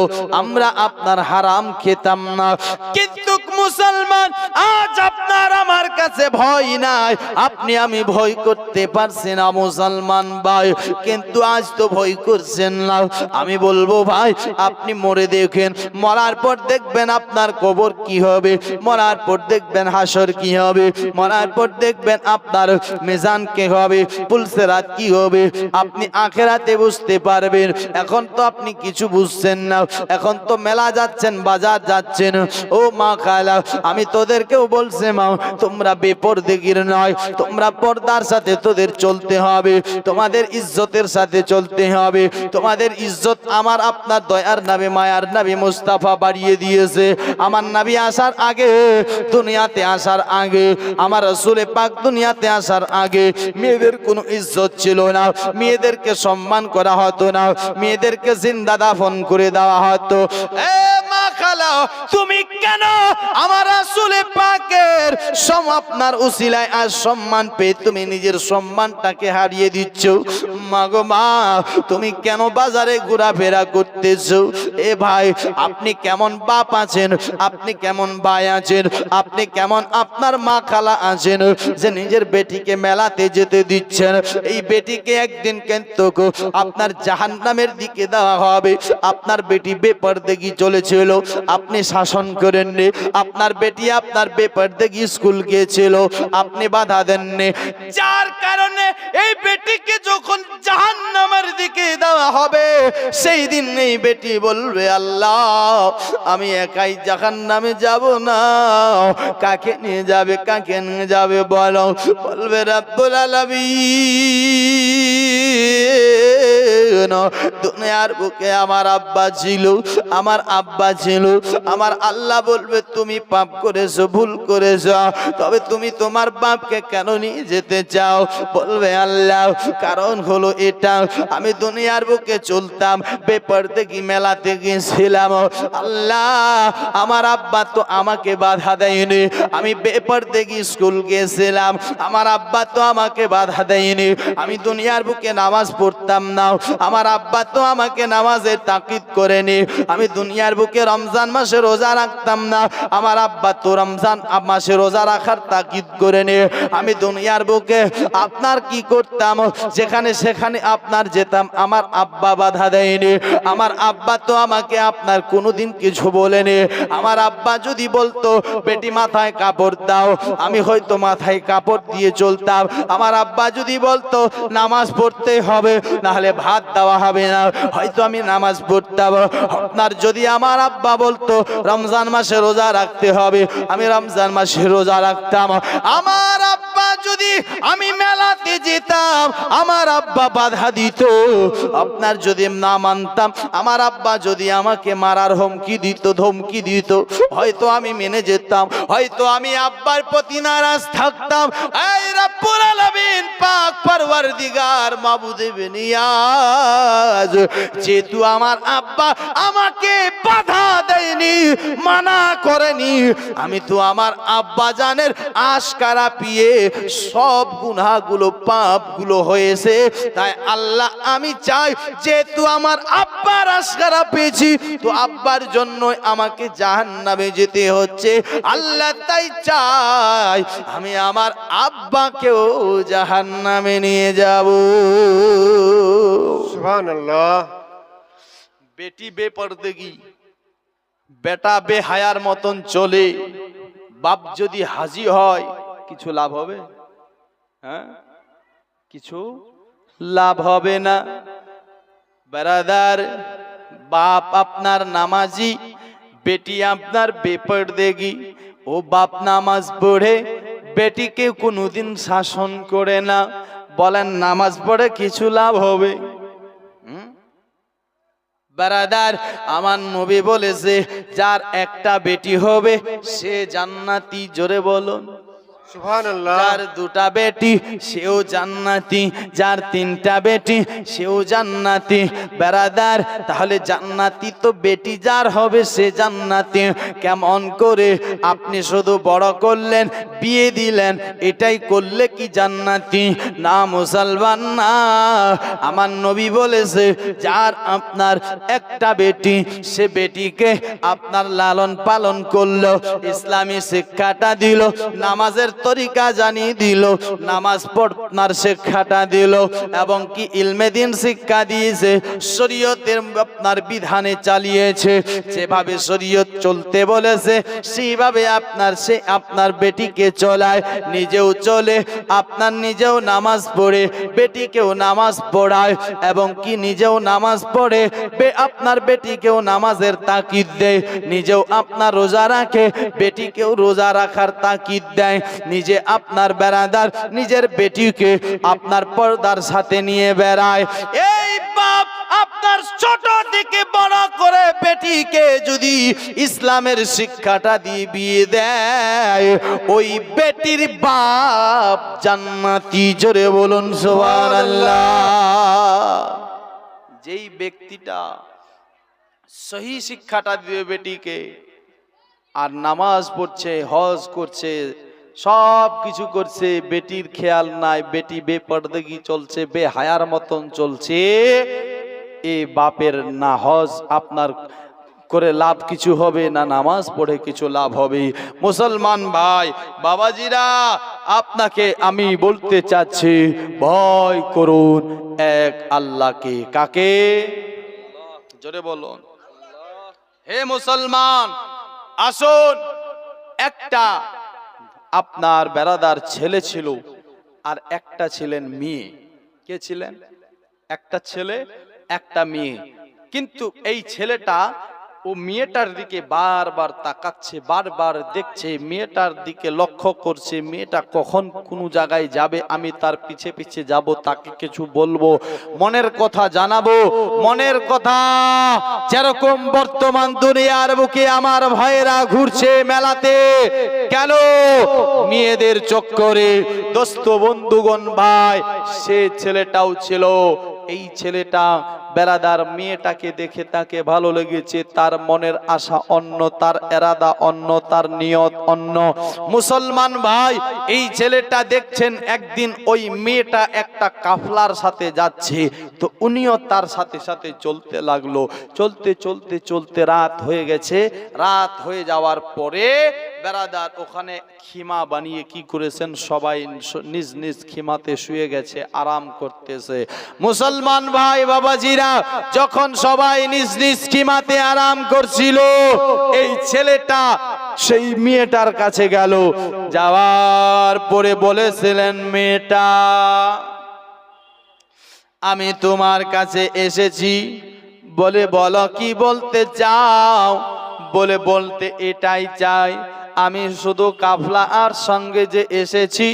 আমরা আপনার হারাম খেতাম না। কিন্তু মুসলমান, আজ আপনার আমার কাছে ভয় নাই, আপনি আমি ভয় করতে পারছি না মুসলমান ভাই, কিন্তু আজ তো ভয় করছেন না। আমি বলবো ভাই, আপনি মরে দেখেন, মরার পর দেখবেন আপনার কবর কি হবে, মরার পর দেখবেন হাসর কি হবে, মরার পর দেখবেন আপনার মিজান কি হবে, পুলসিরাত কি হবে, আপনি আখিরাতে বুঝতে পারবেন। এখন তো আপনি কিছু বুঝছেন না, এখন তো মেলা যাচ্ছেন, বাজার যাচ্ছেন, ও মা খালা আল্লাহ আমি তোদেরকেও বলছি মা তোমরা বেপরদেগির নয়, তোমরা পর্দার সাথে তোদের চলতে হবে, তোমাদের ইজ্জতের সাথে চলতে হবে। তোমাদের ইজ্জত আমার আপনার দয়ার নবী মায়ার নবী মুস্তাফা বাড়িয়ে দিয়েছে। আমার নবী আসার আগে, দুনিয়াতে আসার আগে, আমার রাসূল পাক দুনিয়াতে আসার আগে মেয়েদের কোনো ইজ্জত ছিল না, মেয়েদেরকে সম্মান করা হতো না, মেয়েদেরকে জিন্দা দাফন করে দেওয়া হতো। এ মা খালা তুমি কেন আমার রাসূল পাকের আপনার উসিলায় আজ সম্মান পেয়ে তুমি নিজের সম্মানটাকে হারিয়ে দিচ্ছ? মা গো মা তুমি কেন বাজারে ঘোরাফেরা করতেছো? এ ভাই আপনি কেমন বাপ আছেন, আপনি কেমন ভাই আছেন, আপনি কেমন আপনার মা খালা আছেন যে নিজের বেটিকে মেলাতে যেতে দিচ্ছেন? এই বেটিকে একদিন কিন্তু আপনার জাহান্নামের দিকে দেওয়া হবে। আপনার বেটি বেপরদেগি চলেছিল, আপনি শাসন করেননি। আপনার বেটি আপনার বেপরদেগি স্কুল গিয়েছিল, আপনি বাধা দেননি। যার কারণে এই বেটিকে যখন জাহান্নামের দিকে দেওয়া হবে সেই দিন এই বেটি বলবে আল্লাহ আমি একাই জাহান্নামে যাব না, কাকে নিয়ে যাবে, কাকে নিয়ে যাবে বলো? বলবে রব্বুল আলামিন দুনিয়ার বুকে আমার আব্বা ছিল, আমার আব্বা ছিল। আমার আল্লাহ বলবে তুমি পাপ করেছো, ভুল করেছো, তবে তুমি তোমার বাপকে কেন নিয়ে যেতে চাও? বলবে আল্লাহ কারণ হলো এটা, আমি দুনিয়ার বুকে চলতাম, বেপরদেগি মেলাতে গিয়েছিলাম। আল্লাহ আমার আব্বা তো আমাকে বাধা দেয়নি, আমি বেপরদেগি স্কুল গিয়েছিলাম, আমার আব্বা তো আমাকে বাধা দেয়নি। আমি দুনিয়ার বুকে নামাজ পড়তাম না, আমার আব্বা তো আমাকে নামাজের তাকিদ করেনি। আমি দুনিয়ার বুকে রমজান মাসে রোজা রাখতাম না, আমার আব্বা তো রমজান মাসে রোজা রাখার তাকিদ করেনি। আমি দুনিয়ার বুকে আপনার কি করতাম, যেখানে সেখানে আপনার যেতাম, আমার আব্বা বাধা দেয়নি। আমার আব্বা তো আমাকে আপনার কোনোদিন কিছু বলেনি। আমার আব্বা যদি বলতো বেটি মাথায় কাপড় দাও, আমি হয়তো মাথায় কাপড় দিয়ে চলতাম। আমার আব্বা যদি বলতো নামাজ পড়তে হবে, নাহলে ভাত দেওয়া হবে না, হয়তো আমি নামাজ পড়তাম। আপনার যদি আমার আব্বা বলতো রমজান মাসে রোজা রাখতে হবে, আমি রমজান মাসে রোজা রাখতাম। আমার আব্বা যদি আমি মেলাতে যেতাম, আমার আব্বা বাধা দিত। আপনার যদি না মানতাম, আমার আব্বা যদি আমাকে মারার হুমকি দিত, ধমকি দিত, হয়তো আমি মেনে যেতাম, হয়তো আমি আব্বার প্রতি নারাজ থাকতাম। এই রব্বুল আলামিন পাক পরওয়ারদিগার মাবুদে বেনিয়াজ যেহেতু আমার আব্বা আমাকে বাধা দেয়নি, মানা করেনি, আমি তো আমার আব্বা জানের আশকারা পিয়ে সব গুনাহগুলো পাপগুলো হয়েছে। তাই আল্লাহ আমি চাই যেহেতু আমার আব্বার আশকারা পেয়েছি, তো আব্বার জন্যই আমাকে জাহান্নামে যেতে হচ্ছে। আল্লাহ তাই চাই আমি আমার আব্বাকেও জাহান্নামে নিয়ে যাব। সুবহানাল্লাহ। বেটি বেপরদেগি, বেটা বেহায়ার মতন চলে, বাপ যদি হাজি হয় কিছু লাভ হবে? হ্যাঁ, কিছু লাভ হবে না। ব্রাদার, বাপ আপনার নামাজি, বেটি আপনার বেপরদেগি। ও বাপ নামাজ পড়ে বেটিকে কোনোদিন শাসন করে না, বলেন নামাজ পড়ে কিছু লাভ হবে? ব্রাদার, আমার নবী বলেছে যার একটা বেটি হবে সে জান্নাতি। জোরে বলুন সুবহানাল্লাহ। যার দুটা বেটি সেও জান্নাতি, যার তিনটা বেটি সেও জান্নাতি। ব্রাদার, তাহলে জান্নাতি তো বেটি যার হবে সে জান্নাতি। কেমন করে? আপনি শুধু বড় করলেন, বিয়ে দিলেন, এটাই করলে কি জান্নাতি? না মুসলমান না। আমার নবী বলেছে যার আপনার একটা বেটি, সে বেটিকে আপনার লালন পালন করলো, ইসলামী শিক্ষাটা দিল, নামাজের তরিকা জানিয়ে দিল, নামাজ পড়ার শিক্ষাটা দিল, এবং কি ইলমে দিন শিক্ষা দিয়েছে, শরীয়তের আপনার বিধানে চালিয়েছে। যেভাবে শরীয়ত চলতে বলেছে সেইভাবে আপনার বেটিকে চলায়, নিজেও চলে, আপনার নিজেও নামাজ পড়ে, বেটিকেও নামাজ পড়ায়, এবং কি নিজেও নামাজ পড়ে, আপনার বেটিকেও নামাজের তাকিদ দেয়, নিজেও আপনার রোজা রাখে, বেটিকেও রোজা রাখার তাকিদ দেয়, নিজে আপনার বেরাদার নিজের বেটিকে আপনার পর্দার সাথে নিয়ে বেড়ায়। এই বাপ আপনার ছোট থেকে বড় করে বেটিকে যদি ইসলামের শিক্ষাটা দিয়ে বিয়ে দেয়, ওই বেটির বাপ জান্নাতি। জোরে বলুন সুবহানাল্লাহ। যেই ব্যক্তিটা সহি শিক্ষাটা দিবে বেটিকে, আর নামাজ পড়ছে, হজ করছে, সব কিছু করছে, বেটির খেয়াল নাই, বেটি বেপরদেগি চলছে, বেহায়ার মতন চলছে, এ বাপের না হজ আপনার করে লাভ কিছু হবে, না নামাজ পড়ে কিছু লাভ হবে। মুসলমান ভাই বাবাজিরা, আপনাকে আমি বলতে চাচ্ছি, ভয় করুন এক আল্লাহকে। কাকে? জোরে বলুন। হে মুসলমান, আসুন, একটা আপনার বেরাদার ছেলে ছিল, আর একটা ছিলেন মেয়ে। কে ছিলেন? একটা ছেলে একটা মেয়ে। কিন্তু এই ছেলেটা ও মেয়েটার দিকে বারবার তাকাচ্ছে, বারবার দেখছে, মেয়েটার দিকে লক্ষ্য করছে, মেয়েটা কখন কোন জায়গায় যাবে, আমি তার পিছে পিছে যাব, তাকে কিছু বলবো, মনের কথা জানাবো, মনের কথা। যেরকম বর্তমান দুনিয়ার বুকে আমার ভাইয়েরা ঘুরছে মেলাতে, কেন? মেয়েদের চক্করে। দোস্ত বন্ধুগণ ভাই, সে ছেলেটাও ছিল। এই ছেলেটা বেরাদার মেয়েটাকে দেখে তাকে ভালো লেগেছে, তার মনের আশা অন্য, তার এরাদা অন্য, তার নিয়ত অন্য। মুসলমান ভাই, এই ছেলেটা দেখছেন একদিন ওই মেয়েটা একটা কাফলার সাথে যাচ্ছে, তো উনিও তার সাথে সাথে চলতে লাগলো। চলতে চলতে চলতে রাত হয়ে গেছে। রাত হয়ে যাওয়ার পরে বেরাদার ওখানে খিমা বানিয়ে কি করেছেন, সবাই নিজ নিজ খিমাতে শুয়ে গেছে, আরাম করতেছে। মুসলমান ভাই বাবাজিরা, যখন সবাই নিজ নিজ খিমাতে আরাম করছিল, এই ছেলেটা সেই মেয়েটার কাছে গেল। যাওয়ার পরে বলেছিলেন, মেয়েটা, আমি তোমার কাছে এসেছি। বলে, বলো কি বলতে চাও? বলে, বলতে এটাই চাই, আমি শুধু কাফলা আর সঙ্গে যে এসেছি,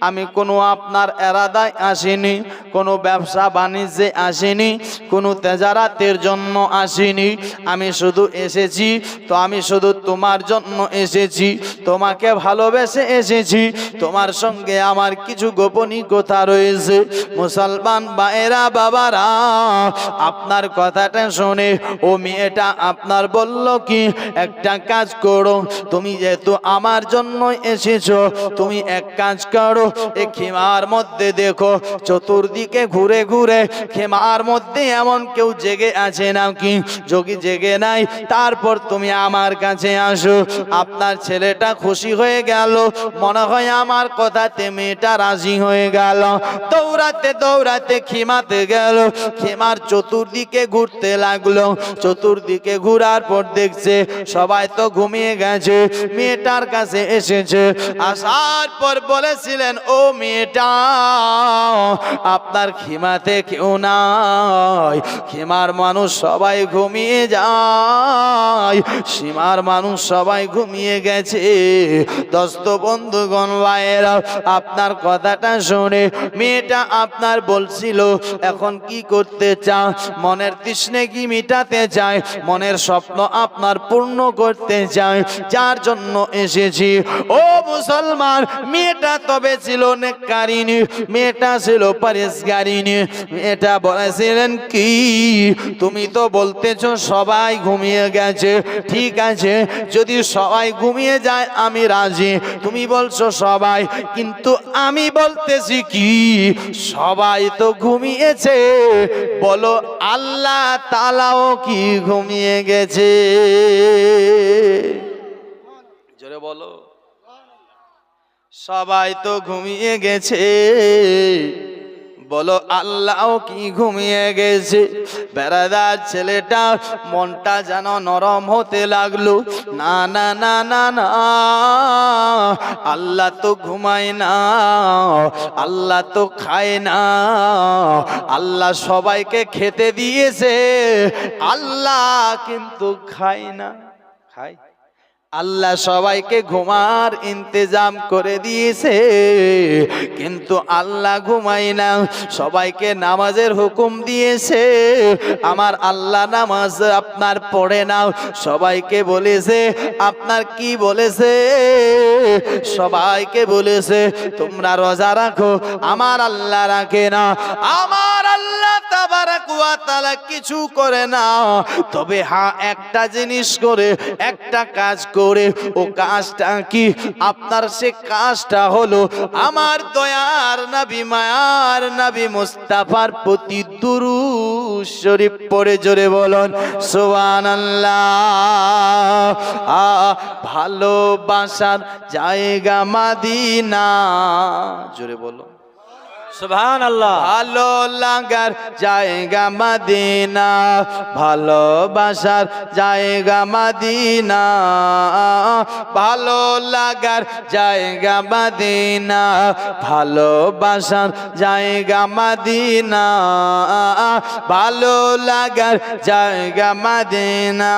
আমি কোনো আপনার এরাদায় আসিনি, কোনো ব্যবসা বাণিজ্যে আসিনি, কোনো তেজারাতের জন্য আসিনি, আমি শুধু এসেছি, তো আমি শুধু তোমার জন্য এসেছি, তোমাকে ভালোবেসে এসেছি, তোমার সঙ্গে আমার কিছু গোপনীয়তা রয়েছে। মুসলমান ভাইরা বাবারা, আপনার কথাটা শুনে ও মেয়েটা আপনার বলল কি, একটা কাজ করো, তুমি যেহেতু আমার জন্য এসেছো, তুমি এক কাজ করো, এই খেমার মধ্যে দেখো, চতুর্দিকে ঘুরে ঘুরে খেমার মধ্যে এমন কেউ জেগে আছে নাকি, যদি জেগে নাই, তারপর তুমি আমার কাছে আসো। আপনার ছেলেটা খুশি হয়ে গেল, মনে হয় আমার কথাতে মেয়েটা রাজি হয়ে গেল। দৌড়াতে দৌড়াতে খেমাতে গেল, খেমার চতুর্দিকে ঘুরতে লাগলো। চতুর্দিকে ঘুরার পর দেখছে সবাই তো ঘুমিয়ে গেছে, মেয়েটার কাছে এসেছে। আসার পর বলেছিলেন, ও মেয়েটা, আপনার খিমাতে কেউ নাই, খিমার মানুষ সবাই ঘুমিয়ে যায়, সীমার মানুষ সবাই ঘুমিয়ে গেছে। দোস্ত বন্ধুগণ ভাইয়েরা, আপনার কথাটা শুনে মেয়েটা আপনার বলছিল, এখন কি করতে চাও? মনের তৃষ্ণে কি মিটাতে চায়, মনের স্বপ্ন আপনার পূর্ণ করতে চায়, যার জন্য এসেছি। ও মুসলমান, মেয়েটা তবে ছিল নেককারিনী, মেয়েটা ছিল পরেশগারিনী। মেয়েটা বলেছিলেন কি, তুমি তো বলতেছো সবাই ঘুমিয়ে গেছে, ঠিক আছে, যদি সবাই ঘুমিয়ে যায় আমি রাজি। তুমি বলছো সবাই, কিন্তু আমি বলতেছি কি, সবাই তো ঘুমিয়েছে, বলো আল্লাহ তাআলাও কি ঘুমিয়ে গেছে? জোরে বলো। সবাই তো ঘুমিয়ে গেছে, বলো আল্লাহও কি ঘুমিয়ে গেছে? বেড়াদার ছেলেটা মনটা যেন নরম হতে লাগলো। না না না না না, আল্লাহ তো ঘুমায় না, আল্লাহ তো খায় না, আল্লাহ সবাইকে খেতে দিয়েছে, আল্লাহ কিন্তু খায় না। খায়? আল্লাহ সবাইকে ঘুমার ইন্তজাম করে দিয়েছে, কিন্তু আল্লাহ ঘুমায় না। সবাইকে নামাজের হুকুম দিয়েছে, আমার আল্লাহ নামাজ আপনার পড়ে না। সবাইকে বলেছে, আপনার কি বলেছে? সবাইকে বলেছে তোমরা রোজা রাখো, আমার আল্লাহ রাখে না। আমার আল্লাহ তাবারাক ওয়া তাআলা কিছু করে না, তবে হ্যাঁ একটা জিনিস করে, একটা কাজ করে। ও কাজটা কি? আপনার সে কাজটা হলো আমার দয়ার নবী, মায়ার নবী মুস্তাফার প্রতি দুরূদ শরীফ পড়ে জোরে বলুন সুবহানাল্লাহ। ভালোবাসার জায়গা মদিনা, জোরে বলো সুবহানাল্লাহ। ভালো লাগার জায়গা মদিনা, ভালোবাসার জায়গা মদিনা, ভালো লাগার জায়গা মদিনা, ভালোবাসার জায়গা মদিনা, ভালো লাগার জায়গা মদিনা।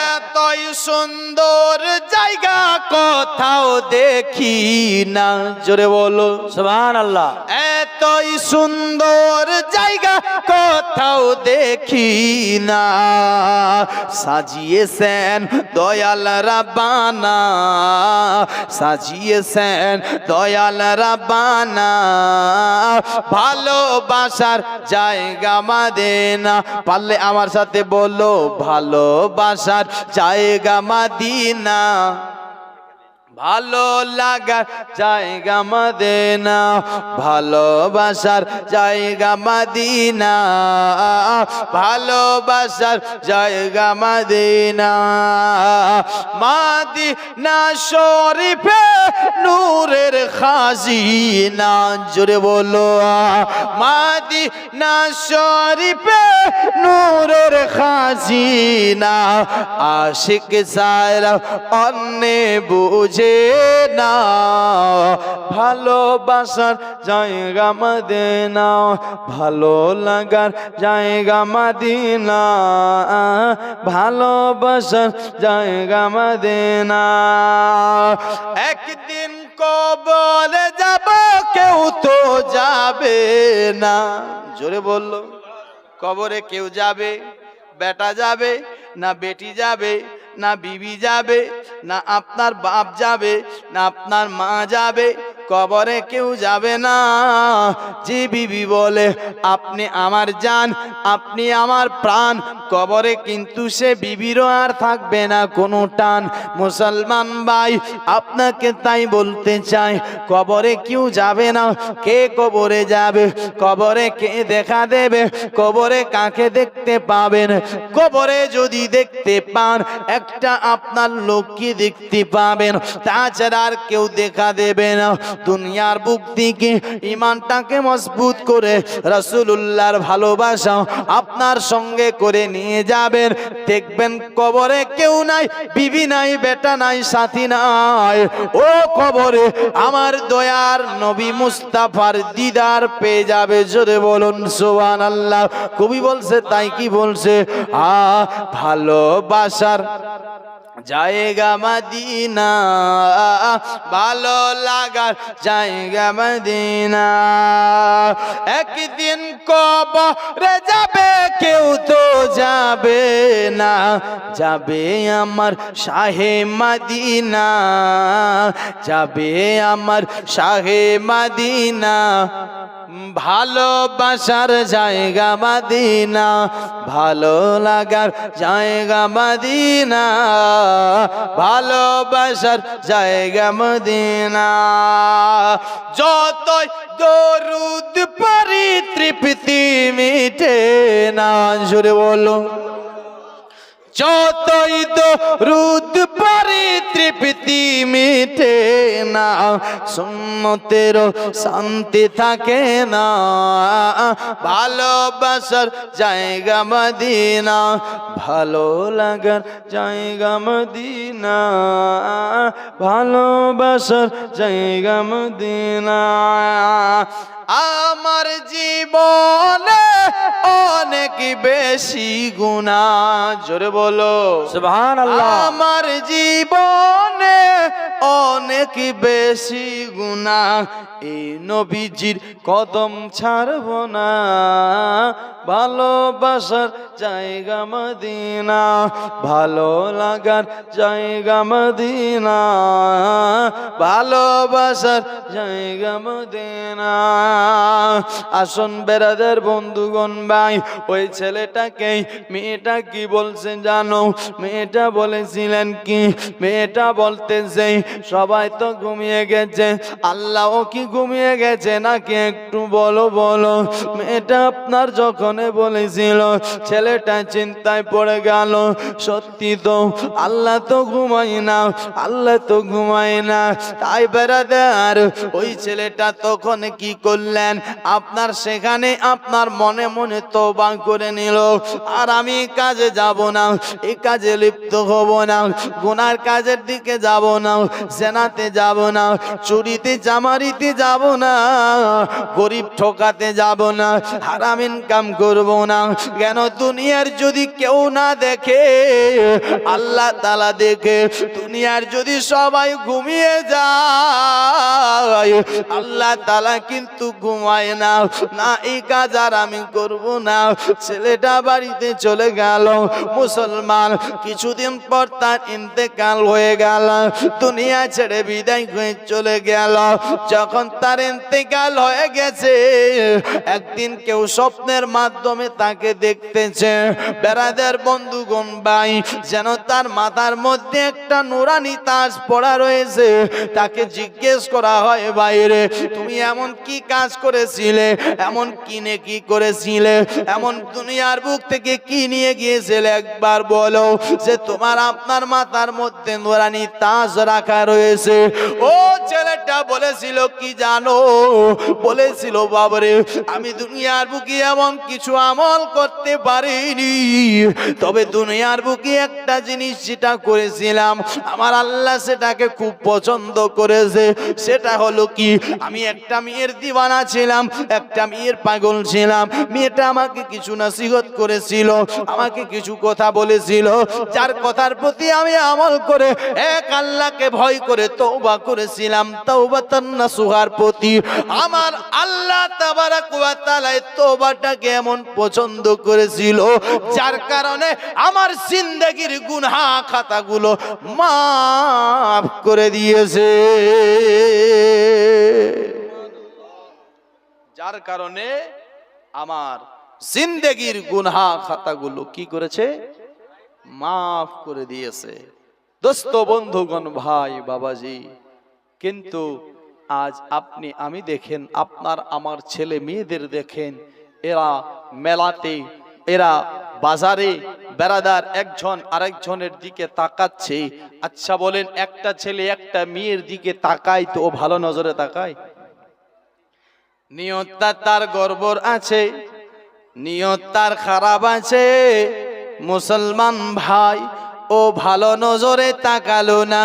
এতই সুন্দর জায়গা কোথাও দেখি না, জোরে বলো সুবহানাল্লাহ। এতই সুন্দর জায়গা কোথাও দেখি না, সাজিয়েছেন দয়াল রাব্বানা, সাজিয়েছেন দয়াল রাব্বানা, ভালোবাসার জায়গা মদিনা। পারলে আমার সাথে বলো ভালোবাসার জায়গা মদিনা, ভালো লাগার জায়গা মদিনা, ভালোবাসার জায়গা মদিনা, ভালোবাসার জায়গা মদিনা। মদিনা শরীফে নূরের খাজিনা, জোরে বলো মদিনা শরীফে নূরের খাজিনা। আশিক সারা অন্যে বুঝে না, ভালোবাসার জায়গা মদিনা, ভালো লাগার জায়গা মদিনা, ভালোবাসার জায়গা মদিনা। একদিন কবরে যাব, কেউ তো যাবে না, জোরে বললো কবরে কেউ যাবে? বেটা যাবে না বেটি যাবে, না বিবি যাবে, না আপনার বাপ যাবে, না আপনার মা যাবে? কবরে কেউ যাবে না। যে বিবি বলে আপনি আমার জান, আপনি আমার প্রাণ, কবরে কিন্তু সে বিবিরও আর থাকবে না কোনো টান। মুসলমান ভাই আপনাকে তাই বলতে চাই, কবরে কেউ যাবে না। কে কবরে যাবে? কবরে কে দেখা দেবে? কবরে কাকে দেখতে পাবেন? কবরে যদি দেখতে পান, একটা আপনার লোককে দেখতে পাবেন, তাছাড়া আর কেউ দেখা দেবে না। দুনিয়ার বুক থেকে ইমানটাকে মজবুত করে রাসূলুল্লাহর ভালোবাসা আপনার সঙ্গে করে নিয়ে যাবেন। দেখবেন কবরে কেউ নাই, বিবি নাই, বেটা নাই, সাথী নাই। ও কবরে আমার দয়ার নবী মুস্তাফার দিদার পেয়ে যাবে, জোরে বলুন সুবহানাল্লাহ। কবি বলছে, তাই কি বলছে? ভালোবাসার জায়গা মদিনা, ভালো লাগার জায়গা মদিনা। একদিন কবরে যাবে, কেউ তো যাবে না, যাবে আমার শাহে মদিনা, যাবে আমার শাহে মদিনা, ভালোবাসার জায়গা মদিনা, ভালো লাগার জায়গা মদিনা, ভালোবাসার জায়গা মদিনা। যতই দরুদ পড়ি তৃপ্তি মিটে না, জোরে বলো যতই দরুদ পড়ি তৃপ্তি মিটে না, সুন্নতেরও শান্তি থাকে না। ভালোবাসার জায়গা মদিনা, ভালো লাগার জায়গা মদিনা, ভালোবাসার জায়গা মদিনা। আমার জীবনে অনেক বেশি গুনাহ, জোরে বলো সুবহানাল্লাহ। আমার জীবনে অনেক বেশি গুনাহ, এই নবীজির কদম ছাড়ব না, ভালোবাসার জায়গা মদিনা, ভালো লাগার জায়গা মদিনা, ভালোবাসার জায়গা মদিনা। আসুন বেরাদের বন্ধুগণ ভাই, ওই ছেলেটাকেই মেয়েটা কি বলছে জানো? মেয়েটা বলেছিলেন কি? মেয়েটা বলতেছে সবাই তো ঘুমিয়ে গেছে, আল্লাহও কি ঘুমিয়ে গেছে নাকি একটু বলো বলো। মেয়েটা আপনার যখন বলেছিল, ছেলেটা চিন্তায় পড়ে গেল, সত্যি তো আল্লাহ তো ঘুমাই না, আল্লাহ তো ঘুমাই না। তাই বেরাদার ওই ছেলেটা তখন কি করলেন? আপনার সেখানে আপনার মনে মনে তওবা করে নিল, আর আমি কাজে যাব না, এই কাজে লিপ্ত হব না, গুনার কাজের দিকে যাব না, জেনাতে যাব না, চুরিতে জামারিতে যাব না, গরিব ঠকাতে যাব না, হারাম ইনকাম করব না। কেন? দুনিয়ার যদি কেউ না দেখে, আল্লাহ তাআলা দেখে। দুনিয়ার যদি সবাই ঘুমিয়ে যায়, আল্লাহ তাআলা কিন্তু ঘুমায় না। না, এই কাজ আর আমি করব না। ছেলেটা বাড়িতে চলে গেল মুসলমান। কিছুদিন পর তার ইন্তেকাল হয়ে গেল, দুনিয়া ছেড়ে বিদায় হয়ে চলে গেল। যখন তার ইন্তেকাল হয়ে গেছে, একদিন কেউ স্বপ্নের মাধ্যমে তাকে দেখতেছে। বেরাদের বন্ধুগণ ভাই, যেন তার মাথার মধ্যে একটা নুরানি তাজ পড়া রয়েছে। তাকে জিজ্ঞেস করা হয়, বাইরে তুমি এমন কি কাজ করেছিলে, এমন কি নেকি করেছিলে, এমন দুনিয়ার বুক থেকে কি নিয়ে গিয়েছিলে, একবার বলো যে তোমার আপনার মাথার মধ্যে নুরানি তাজ রাখা রয়েছে। ও ছেলেটা বলেছিল কি জানো? বলেছিল, বাবারে আমি দুনিয়ার বুকে এমন কিছু আমল করতে পারিনি, তবে দুনিয়ার বুকে একটা জিনিস যেটা করেছিলাম, আমার আল্লাহ সেটাকে খুব পছন্দ করেছে। সেটা হলো কি? আমি একটা মেয়ের দিওয়ানা ছিলাম, একটা মেয়ের পাগল ছিলাম। মেয়েটা আমাকে কিছু নসিহত করেছিল, আমাকে কিছু কথা বলেছিল, যার কথার প্রতি আমি আমল করে এক আল্লাহকে ভয় করে তওবা করেছিলাম। তাওবাতান নাসুহার প্রতি আমার আল্লাহ তাবারাক ওয়া তাআলা তওবাটাকে এমন পছন্দ করেছিল, যার কারণে আমার জিন্দেগীর গুনাহ খাতাগুলো মাফ করে দিয়েছে। যার কারণে আমার জিন্দেগীর গুনাহ খাতাগুলো কি করেছে? মাফ করে দিয়েছে। দোস্ত বন্ধুগণ ভাই বাবাজি, কিন্তু আজ আপনি আমি দেখেন, আপনার আমার ছেলে মেয়েদের দেখেন, এরা মেলাতে, এরা বাজারে, বেরাদার একজন আরেকজনের দিকে তাকাচ্ছে। আচ্ছা বলেন, একটা ছেলে একটা মেয়ের দিকে তাকায় তো ও ভালো নজরে তাকায়? নিয়তটা তার গর্বর আছে, নিয়ত তার খারাপ আছে। মুসলমান ভাই, ও ভালো নজরে তাকালো না,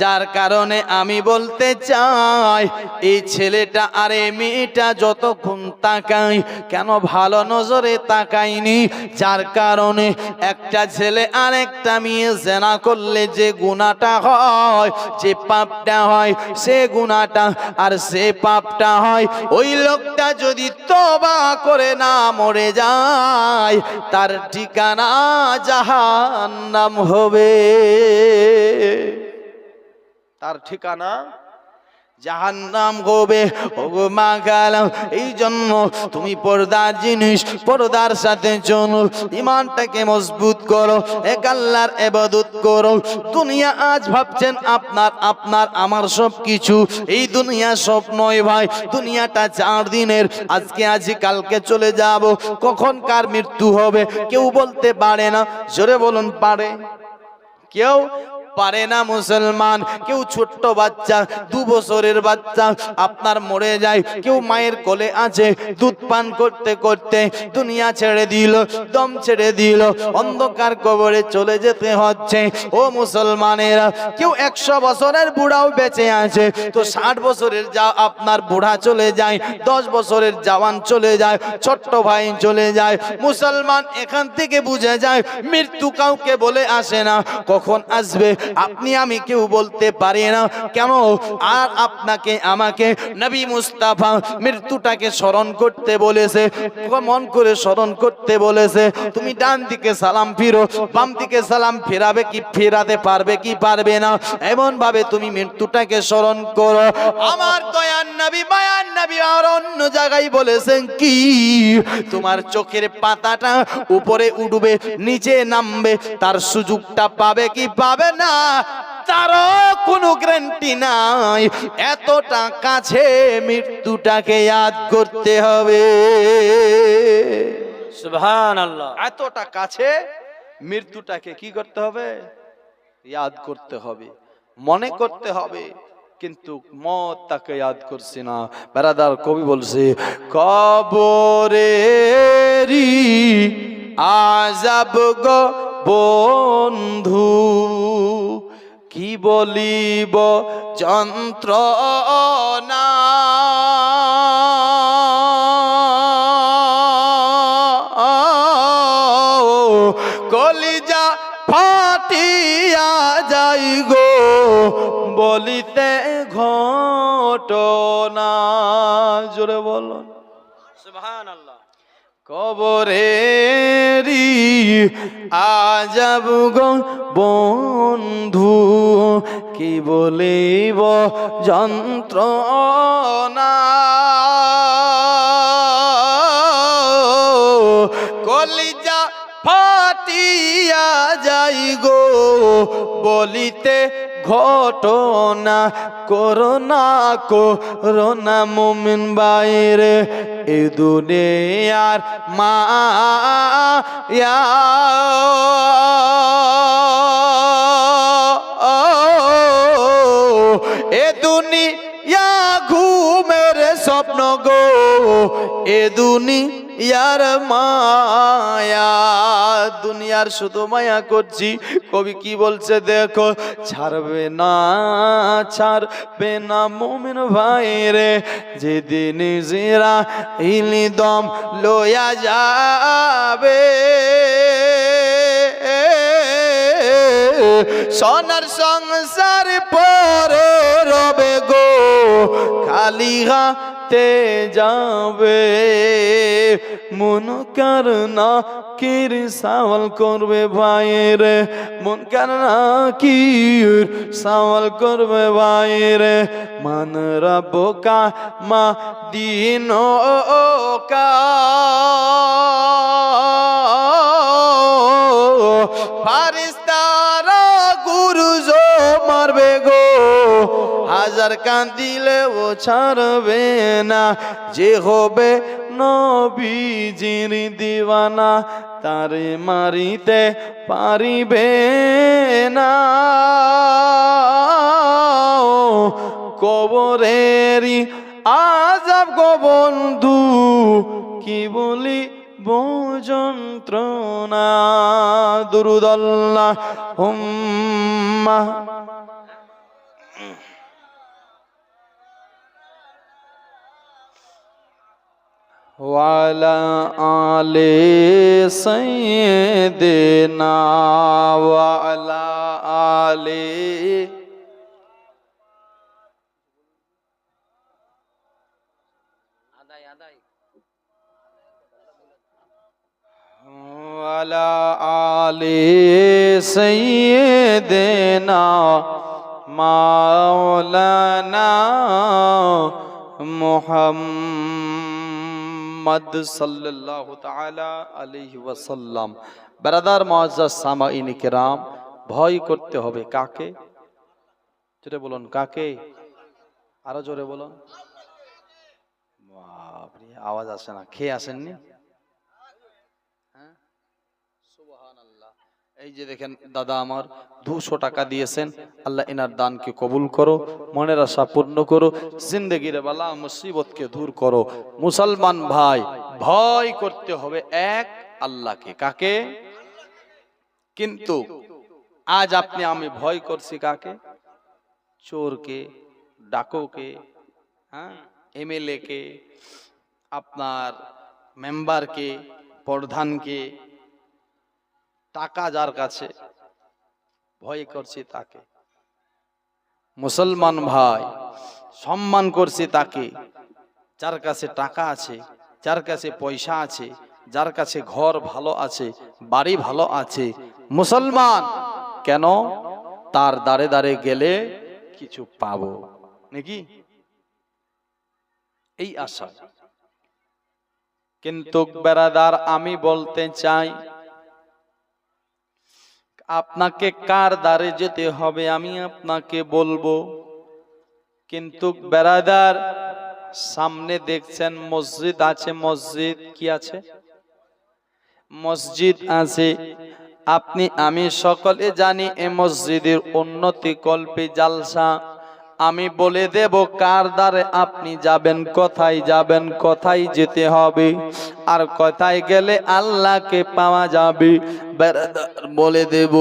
যার কারণে আমি বলতে চাই, এই ছেলেটা আর এই মেয়েটা যতক্ষণ তাকাই কেন ভালো নজরে তাকায়নি, যার কারণে একটা ছেলে আর একটা মেয়ে জেনা করলে যে গুনাহটা হয়, যে পাপটা হয়, সে গুনাহটা আর সে পাপটা হয়। ওই লোকটা যদি তওবা করে না মরে যায়, তার ঠিকানা জাহান্নাম হবে, তার ঠিকানা জাহান্নাম হবে। ওগো মা গালাম, এই জন্য তুমি পর্দার জিনিস পর্দার সাথে চলো, ঈমানটাকে মজবুত করো, এক আল্লাহর ইবাদত করো। দুনিয়া আজ ভাবছেন আপনার আমার সব কিছু, এই দুনিয়া সব নয় ভাই। দুনিয়াটা 4 দিনের, আজকে আছি কালকে চলে যাব। কখন কার মৃত্যু হবে কেউ বলতে পারে না। জোরে বলুন, পারে? কেউ পারে না মুসলমান। কেউ ছোট্ট বাচ্চা 2 বছরের বাচ্চা আপনার মরে যায়, কেউ মায়ের কোলে আছে দুধ পান করতে করতে দুনিয়া ছেড়ে দিল, দম ছেড়ে দিল, অন্ধকার কবরে চলে যেতে হচ্ছে। ও মুসলমানেরা, কেউ 100 বছরের বুড়াও বেঁচে আছে, তো 60 বছরের যা আপনার বুড়া চলে যায়, 10 বছরের জওয়ান চলে যায়, ছোট্ট ভাই চলে যায়। মুসলমান এখান থেকে বুঝে যায় মৃত্যু কাউকে বলে আসে না, কখন আসবে আপনি আমি কেউ বলতে পারি না। কেন? আর আপনাকে আমাকে নবী মুস্তাফা মৃত্যুটাকে স্মরণ করতে বলেছে, মন করে স্মরণ করতে বলেছে। তুমি ডান দিকে সালাম ফিরো, বাম দিকে সালাম ফেরাবে কি ফেরাতে পারবে কি পারবে না, এমন ভাবে তুমি মৃত্যুটাকে স্মরণ করো। আমার দয়ার নবী মায়ার নবী আর অন্য জায়গায় বলেছেন কি, তোমার চোখের পাতাটা উপরে উঠবে নিচে নামবে, তার সুযোগটা পাবে কি পাবে না তারও কোনো গ্যারান্টি নাই। এতটা কাছে মৃত্যুটাকে ইয়াদ করতে হবে। সুবহানাল্লাহ। এতটা কাছে মৃত্যুটাকে কি করতে হবে? ইয়াদ করতে হবে, মনে করতে হবে, কিন্তু মত তাকে ইয়াদ করছি না। বেরাদার কবি বলছে, কবরেরি আযাব গো বন্ধু, কি বলিব যন্ত্রণা, কলিজা ফাটিয়া যাই গো বলিতে ঘটনা। জোরে বলুন সুবহানাল্লাহ। কবরেরি আযাব গো বন্ধু, কি বলিব যন্ত্রণা, কলিজা ফাটিয়া যাই গো বলিতে ঘটনা। করোনা করোনা মুমিন বাইরে এ দুনিয়ার মায়া, এ দুনিয়া ঘুমের স্বপ্ন গো, এ দুনিয়ার মায়া। দুনিয়ার শুধু মায়া করছি। কবি কি বলছে দেখো, ছাড়বে না ছাড়বে না মুমিন ভাইরে, যেদিন জিরা ইলি দম লয়া যাবে, সোনার সংসার পরে রবে গো, খালি হাতে যাবে। মুনকার নাকির সওয়াল করবে ভাইরে, মুনকার নাকির সওয়াল করবে ভাইরে, মান রব্বকা মা দীনুকা, ফারিস্তারা গুরুজো মারবে গো, হাজার কান্দিলে ও ছাড়বে না। যে হবে নবীজির দিওয়ানা, তারে মারিতে পারিবে না। কবরেরি আযাব গো বন্ধু, কি বলি যন্ত্রণা। দুরূদ আল্লাহুম্মা ওয়ালা আলে সাইয়্যিদিনা ওয়ালা আলে ওয়ালা আলে সাইয়্যিদিনা মাওলানা মুহাম্মদ সাল্লাল্লাহু তাআলা আলাইহি ওয়াসাল্লাম। ব্রাদার মুআজ্জাজ সামাঈন কিরাম, ভয় করতে হবে কাকে? জোরে বলুন কাকে? আরো জোরে বলুন। বাপরে, আওয়াজ আসে না। খেয়ে আসেননি? হ্যাঁ, সুবহানাল্লাহ। এই যে দেখেন দাদা আমার 200 টাকা দিয়েছেন, আল্লাহ এনার দানকে কবুল করো, মনের আশা পূর্ণ করো, জিন্দেগির বালা মুসিবতকে দূর করো। মুসলমান ভাই, ভয় করতে হবে এক আল্লাহকে। কাকে? কিন্তু আজ আপনি আমি ভয় করছি কাকে? চোরকে, ডাকুকে, হ্যাঁ, এমএলএ কে, আপনার মেম্বারকে, প্রধানকে, টাকা যার কাছে, ভয় করছি তাকে। মুসলমান ভাই, সম্মান করছি তাকে যার কাছে টাকা আছে, যার কাছে পয়সা আছে, যার কাছে ঘর ভালো আছে, বাড়ি ভালো আছে। মুসলমান কেন? তার দাঁড়ে দাঁড়ে গেলে কিছু পাবো নাকি, এই আশা। কিন্তু বেরাদার, আমি বলতে চাই আপনাকে কার দ্বারে যেতে হবে আমি আপনাকে বলবো। কিন্তু বেরাদার, সামনে দেখছেন মসজিদ আছে, মসজিদ কি আছে? মসজিদ আছে। আপনি আমি সকলে জানি এ মসজিদের উন্নতি কল্পে জালসা। আমি বলে দেব কার দ্বারে আপনি যাবেন, কোথায় যাবেন, কোথায় যেতে হবে, আর কোথায় গেলে আল্লাহকে পাওয়া যাবে বলে দেব।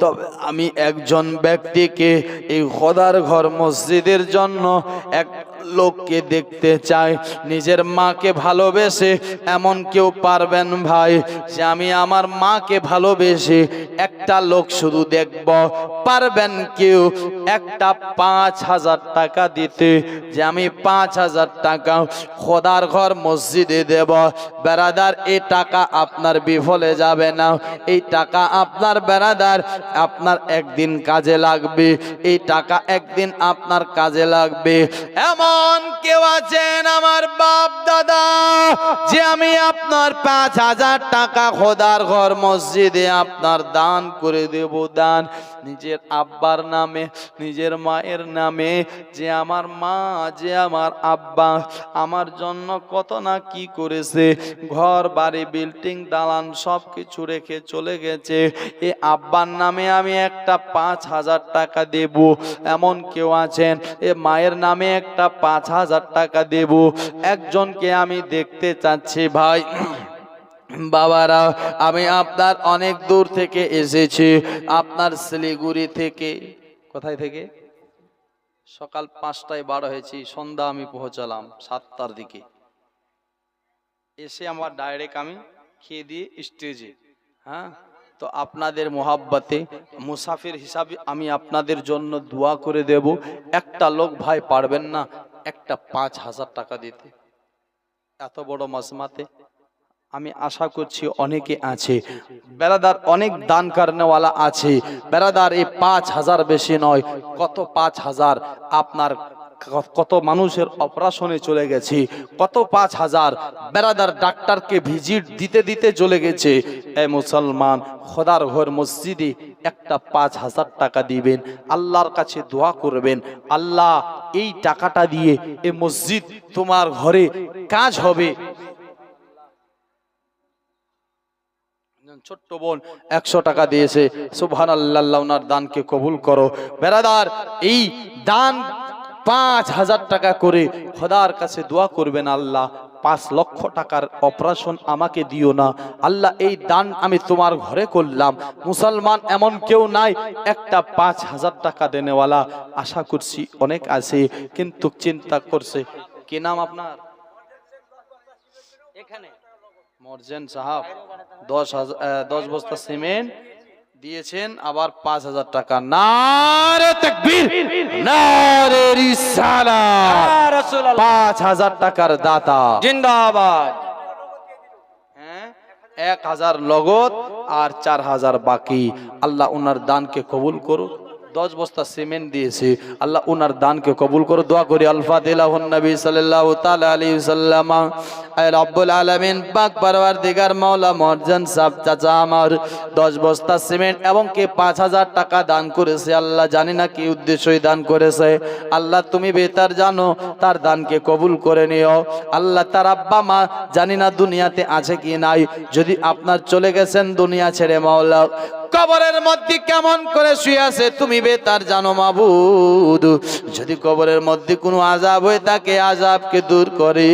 তবে আমি একজন ব্যক্তিকে এই খোদার ঘর মসজিদের জন্য এক লোককে দেখতে চাই। নিজের মাকে ভালোবেসে এমন কেউ পারবেন ভাই যে আমি আমার মাকে ভালোবেসে একটা লোক শুধু দেখব? পারবেন কেউ একটা 5,000 টাকা দিতে যে আমি 5,000 টাকা খোদার ঘর মসজিদে দেব? বেরাদার, এই টাকা আপনার বিফলে যাবে না। এই টাকা আপনার বেরাদার আপনার একদিন কাজে লাগবে। এই টাকা একদিন আপনার কাজে লাগবে। এমন কেউ আছেন আমার বাপ দাদা যে আমি আপনার 5,000 টাকা খোদার ঘর মসজিদে আপনার দান করে দেব? দান নিজের আব্বার নামে, নিজের মায়ের নামে, যে আমার মা, যে আমার আব্বা আমার জন্য কত না কি করেছে, ঘর বাড়ি বিল্ডিং দালান সব কিছু রেখে চলে গেছে, এ আব্বার নামে আমি একটা 5,000 টাকা দেব। এমন কেউ আছেন এ মায়ের নামে একটা 5,000 টাকা দেব? একজনকে আমি দেখতে চাচ্ছি ভাই। বাবারা, আমি আপনার অনেক দূর থেকে এসেছি, আপনার শিলিগুড়ি থেকে। কোথায় থেকে? সকাল 5টায় বার হয়েছি, সন্ধ্যা আমি পৌঁছালাম 7টার দিকে। এসে আমার ডাইরেক্ট আমি খেয়ে দিয়ে স্টেজে, হ্যাঁ। তো আপনাদের মোহাব্বতে মুসাফির হিসাবে আমি আপনাদের জন্য দোয়া করে দেব। একটা লোক ভাই পারবেন না একটা 5,000 টাকা দিতে? এত বড় মাজমাতে আমি আশা করছি অনেকে আছে বেরাদার, অনেক দান করনেওয়ালা আছে বেরাদার। এই 5,000 বেশি নয়, কত 5,000 আপনার কত মানুষের অপারেশনে চলে গেছে, কত 5,000 বেরাদার ডাক্তারকে ভিজিট দিতে দিতে চলে গেছে। এ মুসলমান, খোদার ঘর মসজিদে একটা 5,000 টাকা দিবেন, আল্লাহর কাছে দোয়া করবেন, আল্লাহ এই টাকাটা দিয়ে এই মসজিদ তোমার ঘরে কাজ হবে। ছোট্ট বোন 100 টাকা দিয়েছে, সুবহানাল্লাহ, ওনার দানকে কবুল করো। বেরাদার, এই দান 5,000 টাকা করে খোদার কাছে দোয়া করবেন, আল্লাহ 5 লক্ষ টাকার অপারেশন আমাকে দিও না, আল্লাহ এই দান আমি তোমার ঘরে করলাম। মুসলমান এমন কেউ নাই একটা 5,000 টাকা দেনেওয়ালা? আশা করছি অনেক আছে, কিন্তু চিন্তা করছে। কি নাম আপনার? এখানে মর্জেন সাহাব 10 বস্তা সিমেন্ট দিয়েছেন, আবার 5,000 টাকা। নারে তাকবীর, নারে রিসালাত। ইয়া রাসূলুল্লাহ, 5,000 টাকার দাতা জিন্দাবাদ। 1,000 লগত আর 4,000 বাকি। আল্লাহ ওনার দানকে কবুল করুক। 10 বস্তা সিমেন্ট দিয়েছে, আল্লাহ ওনার দানকে কবুল করো। দোয়া করি আল-ফাতিহা নবী সাল্লাল্লাহু তাআলা আলাইহি ওয়াসাল্লাম। আয় রব্বুল আলামিন পাক পরওয়ারদিগার মাওলা মর্জান সাহেব চাচা আমার 10 বস্তা সিমেন্ট এবং কে 5,000 টাকা দান করেছে, আল্লাহ জানি না কি উদ্দেশ্যই দান করেছে, আল্লাহ তুমি বেতার জানো, তার দানকে কবুল করে নিও। আল্লাহ তার আব্বা মা জানি না দুনিয়াতে আছে কি নাই, যদি আপনার চলে গেছেন দুনিয়া ছেড়ে মাওলা, কবরের মধ্যে কেমন করে শুয়ে আছে তুমি বেতার জানো মাবুদ। যদি কবরের মধ্যে কোনো আযাব হয়ে থাকে আযাবকে দূর করে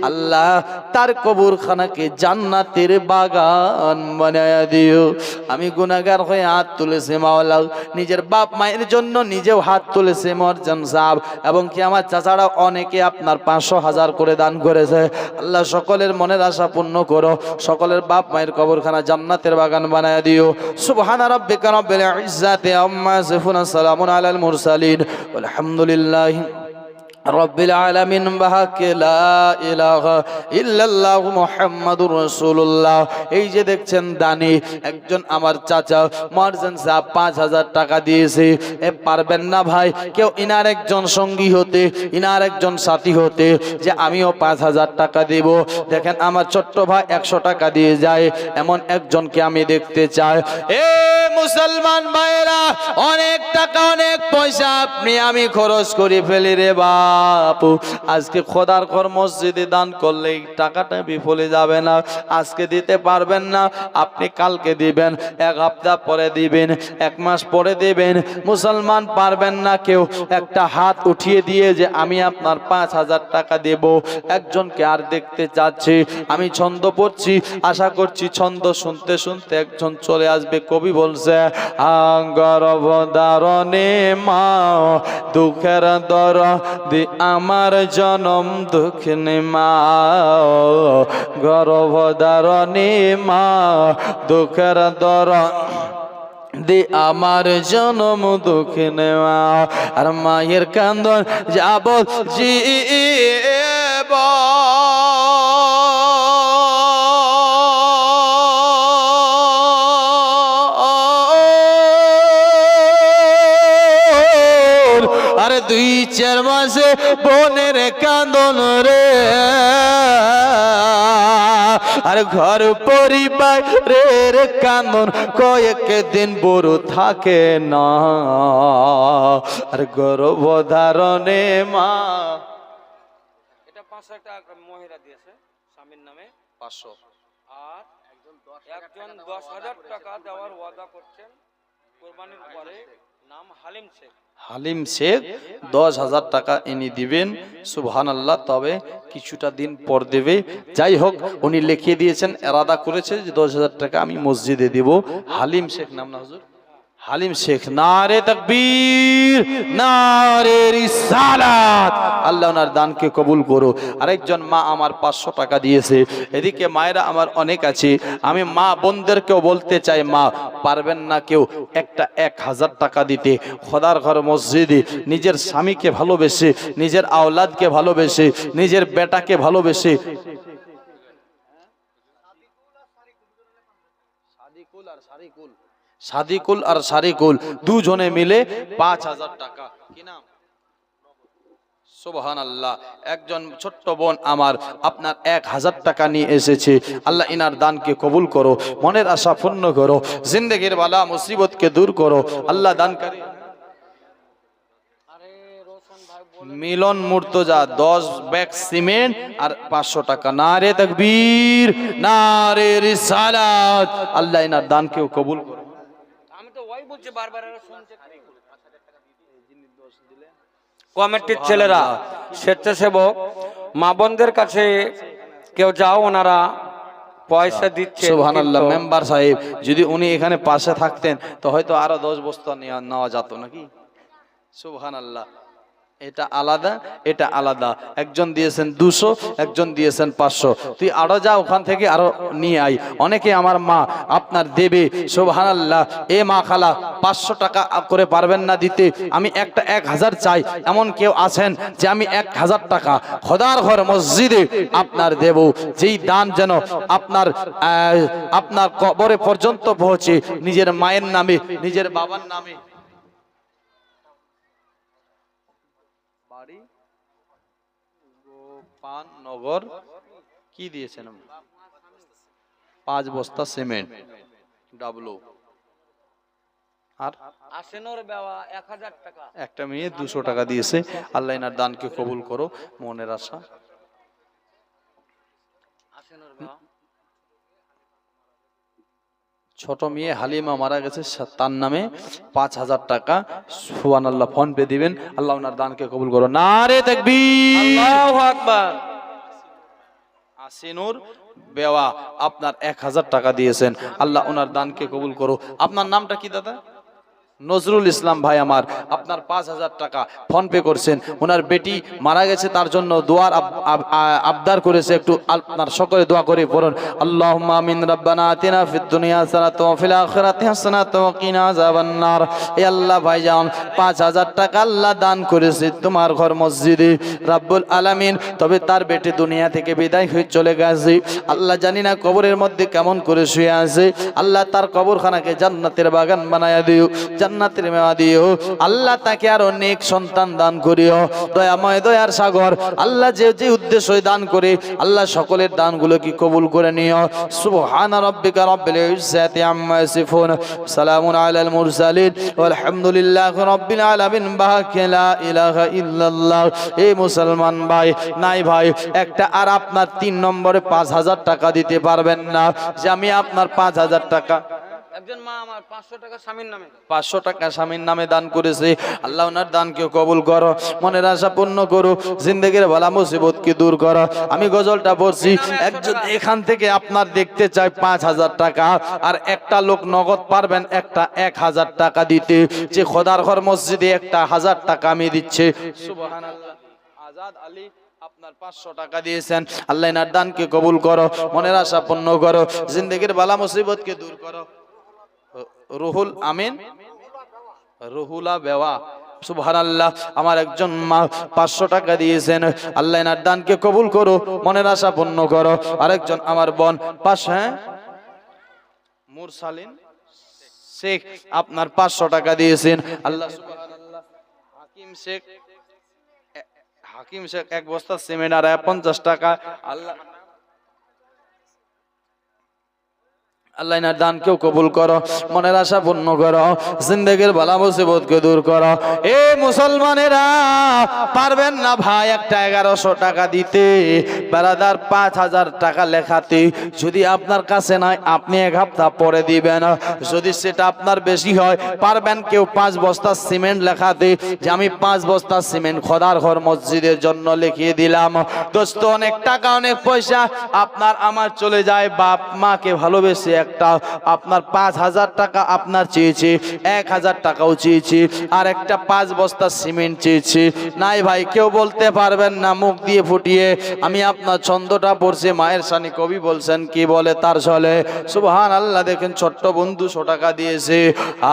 আল্লাহ তার কবরখানাকে জান্নাতের বাগান বানায়া দিও। আমি গুনাহগার হয়ে হাত তুলেছে মাওলা, নিজের বাপ মায়ের জন্য নিজেও হাত তুলেছে মরজান সাহেব, এবং কি আমার চাচারা অনেকে আপনার 500,000 করে দান করেছে। আল্লাহ সকলের মনের আশা পূর্ণ করো, সকলের বাপ মায়ের কবরখানা জান্নাতের বাগান বানায়া দিও। সুবহানা রাব্বিকা রাব্বিল ইজ্জাতি আম্মা ইয়াসিফুন, সালামুন আলাল মুরসালিন, আলহামদুলিল্লাহি রব্বিল আলামিন। বাহাকে লা ইলাহা ইল্লাল্লাহু মুহাম্মাদুর রাসূলুল্লাহ। এই যে দেখছেন দানি একজন আমার চাচা মারজান সাহেব 5,000 টাকা দিয়েছে। এ পারবেন না ভাই কেউ ইনার একজন সঙ্গী হতে, ইনার একজন সাথী হতে, যে আমিও 5,000 টাকা দেব। দেখেন আমার ছোট্ট ভাই 100 টাকা দিয়ে যায়, এমন একজনকে আমি দেখতে চাই। এ মুসলমান ভাইরা, অনেক টাকা অনেক পয়সা আপনি আমি খরচ করে ফেলি রে বাপু। আজকে খোদার ঘর মসজিদে দান করলে এই টাকাটা বিফলে যাবে না। আজকে দিতে পারবেন না, আপনি কালকে দিবেন, 1 সপ্তাহ পরে দিবেন, 1 মাস পরে দিবেন। মুসলমান পারবেন না কেউ একটা হাত উঠিয়ে দিয়ে যে আমি আপনার 5,000 টাকা দেব। একজনকে আর দেখতে চাচ্ছি, আমি ছন্দ পড়ছি, আশা করছি ছন্দ শুনতে শুনতে একজন চলে আসবে। কবি বলছে গর্ভধারণে মা দুঃখের দরদি আমার জনম দুঃখিনী মা, গর্ভধারণে মা দুঃখের দরদি আমার জনম দুঃখিনী মা। আর মায়ের কান্দন যাব জীব আর 2-4 মাসে বোনের কান্দন রে, আর ঘর পরিবারের কান্দন কয়েক দিন বড় থাকে না। আর গর্ভধারণে মা, এটা 500 টাকা মহিলা দিয়েছে স্বামীর নামে 500, আর একজন 10,000 টাকা দেওয়ার ওয়াদা করছেন কোরবানির পরে, নাম হালিম শেখ। হালিম শেখ 10,000 টাকা এনে দিবেন। সুবহানাল্লাহ, তবে কিছুটা দিন পর দেবে। যাই হোক, উনি লিখে দিয়েছেন, এরাদা করেছে যে 10,000 টাকা আমি মসজিদে দেব। হালিম শেখ নাম না হুজুর? হালিম শেখ। নারে তাকবীর, নারে রিসালাত। আল্লাহ ওনার দানকে কবুল করো। আরেকজন মা আমার 500 টাকা দিয়েছে। এদিকে মায়েরা আমার অনেক আছে, আমি মা বোনদেরকেও বলতে চাই, মা পারবেন না কেউ একটা 1,000 টাকা দিতে? খোদার ঘর মসজিদে নিজের স্বামীকে ভালোবেসে, নিজের আওলাদকে ভালোবেসে, নিজের বেটাকে ভালোবেসে, সাদিকুল আর সারিকুল দুজনে মিলে 5,000 টাকা। কি নাম? সুবহানাল্লাহ। একজন ছোট্ট বোন আমার আপনার 1,000 টাকা নিয়ে এসেছে। আল্লাহ ইনার দানকে কবুল করো, মনের আশা পূর্ণ করো, জিন্দেগির বালা মুসিবতকে দূর করো। আল্লাহ দানকারী। মিলন মুর্তজা 10 ব্যাগ সিমেন্ট আর 500 টাকা। নারে তাকবীর, নারে রিসালাত। আল্লাহ ইনার দানকেও কবুল করো। আমি তো ওই বলছি বারবার, এরা শুনছে। কমিটির ছেলেরা, স্বেচ্ছাসেবক মা বোনদের কাছে কেউ যাও, ওনারা পয়সা দিচ্ছে। সুবহানাল্লাহ। মেম্বার সাহেব যদি উনি এখানে পাশে থাকতেন তো হয়তো আরো 10 বস্তা নেওয়া যেত নাকি? সুবহানাল্লাহ। এটা আলাদা, এটা আলাদা। একজন দিয়েছেন 200, একজন দিয়েছেন 500। তুই আরো যা ওখান থেকে আরো নিয়ে আই। অনেকে আমার মা আপনার দেবে। সুবহানাল্লাহ। এ মা খালা 500 টাকা করে পারবেন না দিতে, আমি একটা 1,000 চাই, এমন কেউ আছেন যে আমি 1,000 টাকা খোদার ঘর মসজিদে আপনার দেব? যেই দান যেন আপনার কবরে পর্যন্ত পৌঁছে, নিজের মায়ের নামে, নিজের বাবার নামে। পাননগর কি দিয়েছেন? 5 বস্তা সিমেন্ট ডাবলু, আর আসেনোর বেওয়া 1,000 টাকা। একটা মেয়ে 200 টাকা দিয়েছে। আল্লাহ ইনার দানকে কবুল করো, মনের আশা। আসেনোর বেওয়া ছোট মেয়ে হালিমা মারা গেছে, তার নামে 5,000 টাকা সুবহানাল্লাহ ফোন পে দিবেন। আল্লাহ ওনার দানকে কবুল করো। নারে তাকবীর। আল্লাহু আকবার। আসিনুর বেওয়া আপনার 1,000 টাকা দিয়েছেন, আল্লাহ ওনার দানকে কবুল করো। আপনার নামটা কি দাদা? নজরুল ইসলাম ভাই আমার, আপনার 5,000 টাকা ফোন পে করছেন। ওনার বেটি মারা গেছে, তার জন্য দোয়ার আবদার করেছে, একটু আপনার সকলে দোয়া করে পড়ুন। আল্লাহুম্মা আমিন। রাব্বানা আতিনা ফিদ দুনিয়া হাসানাতাও ওয়া ফিল আখিরাতি হাসানাতাও ওয়া কিনা আযাবান নার। এ আল্লাহ ভাইজান 5,000 টাকা আল্লাহ দান করেছে তোমার ঘর মসজিদে রাব্বুল আলামিন। তবে তার বেটি দুনিয়া থেকে বিদায় হয়ে চলে গেছে। আল্লাহ জানি না কবরের মধ্যে কেমন করে শুয়ে আছে। আল্লাহ তার কবরখানাকে জান্নাতের বাগান বানায়া দিও, জান্নাতের মেওয়া দিও। আল্লাহ তাকে আরো নেক সন্তান দান করিও। দয়াময় দয়ার সাগর আল্লাহ যে যে উদ্দেশ্যে দান করে আল্লাহ সকলের দানগুলো কি কবুল করে নিও। সুবহান রাব্বিকা রাব্বিল ইজ্জাতি আম্মা ইয়াসিফুন, সালামুন আলাল মুরসালিন, আলহামদুলিল্লাহি রাব্বিল আলামিন। বাকি লা ইলাহা ইল্লাল্লাহ। এই মুসলমান ভাই নাই ভাই একটা আর আপনার 3 নম্বরে 5,000 টাকা দিতে পারবেন না, যে আমি আপনার 5,000 টাকা, একজন মা আমার 500 টাকা স্বামীর নামে 500 টাকা স্বামীর নামে দান করেছে। আল্লাহ ওনার দানকে কবুল করো, মনের আশা পূর্ণ করো, জিন্দেগির বালা মুসিবত কি দূর করো। আমি গজলটা পড়ছি, একজন এখান থেকে আপনার দেখতে চাই 5,000 টাকা, আর একটা লোক নগদ পারবেন একটা 1,000 টাকা দিতে, যে খোদার ঘর মসজিদে একটা 1,000 টাকা আমি দিচ্ছে। সুবহানাল্লাহ। আজাদ আলী আপনার 500 টাকা দিয়েছেন, আল্লাহ এনার দানকে কবুল করো, মনের আশা পূর্ণ করো, জিন্দেগির বালা মুসিবতকে দূর করো। রুহুল আমিন, রুহুলা বেওয়া সুবহানাল্লাহ। আমার একজন মা 500 টাকা দিয়েছেন, আল্লাহ এনার দানকে কবুল করো, মনের আশা পূর্ণ করো। আরেকজন আমার বোন মুরসালিন শেখ আপনার 500 টাকা দিয়েছেন, আল্লাহ সুবহানাল্লাহ। হাকিম শেখ 1 বস্তা সিমেন্ট আর 50 টাকা, আল্লাহ আল্লাহ এনার দানকেও কবুল করো, মনের আশা পূর্ণ করো, জিন্দেগির বালা মুসিবতকে দূর করো। এ মুসলমানেরা পারবেন না ভাই একটা 1100 টাকা দিতে, বেরাদার 5,000 টাকা লেখাতে, যদি আপনার কাছে নাই আপনি 1 হপ্তাহ পরে দিবেন। যদি সেটা আপনার বেশি হয় পারবেন কেউ 5 বস্তা সিমেন্ট লেখাতে, যে আমি 5 বস্তা সিমেন্ট খোদার ঘর মসজিদের জন্য লিখিয়ে দিলাম। দোস্ত অনেক টাকা অনেক পয়সা আপনার আমার চলে যায়, বাপ মাকে ভালোবেসে একটা আপনার 5,000 টাকা আপনার চেয়েছে, 1,000 টাকাও চেয়েছে, আর একটা 5 বস্তা সিমেন্ট চেয়েছে। নাই ভাই কেউ বলতে পারবেন না মুখ দিয়ে ফুটিয়ে। আমি আপনার ছন্দটা পড়ছি, মায়ের সানি কবি বলছেন কি বলে তার চলে। সুবহানাল্লাহ। দেখেন ছোট্ট বন্ধু 100 টাকা দিয়েছে।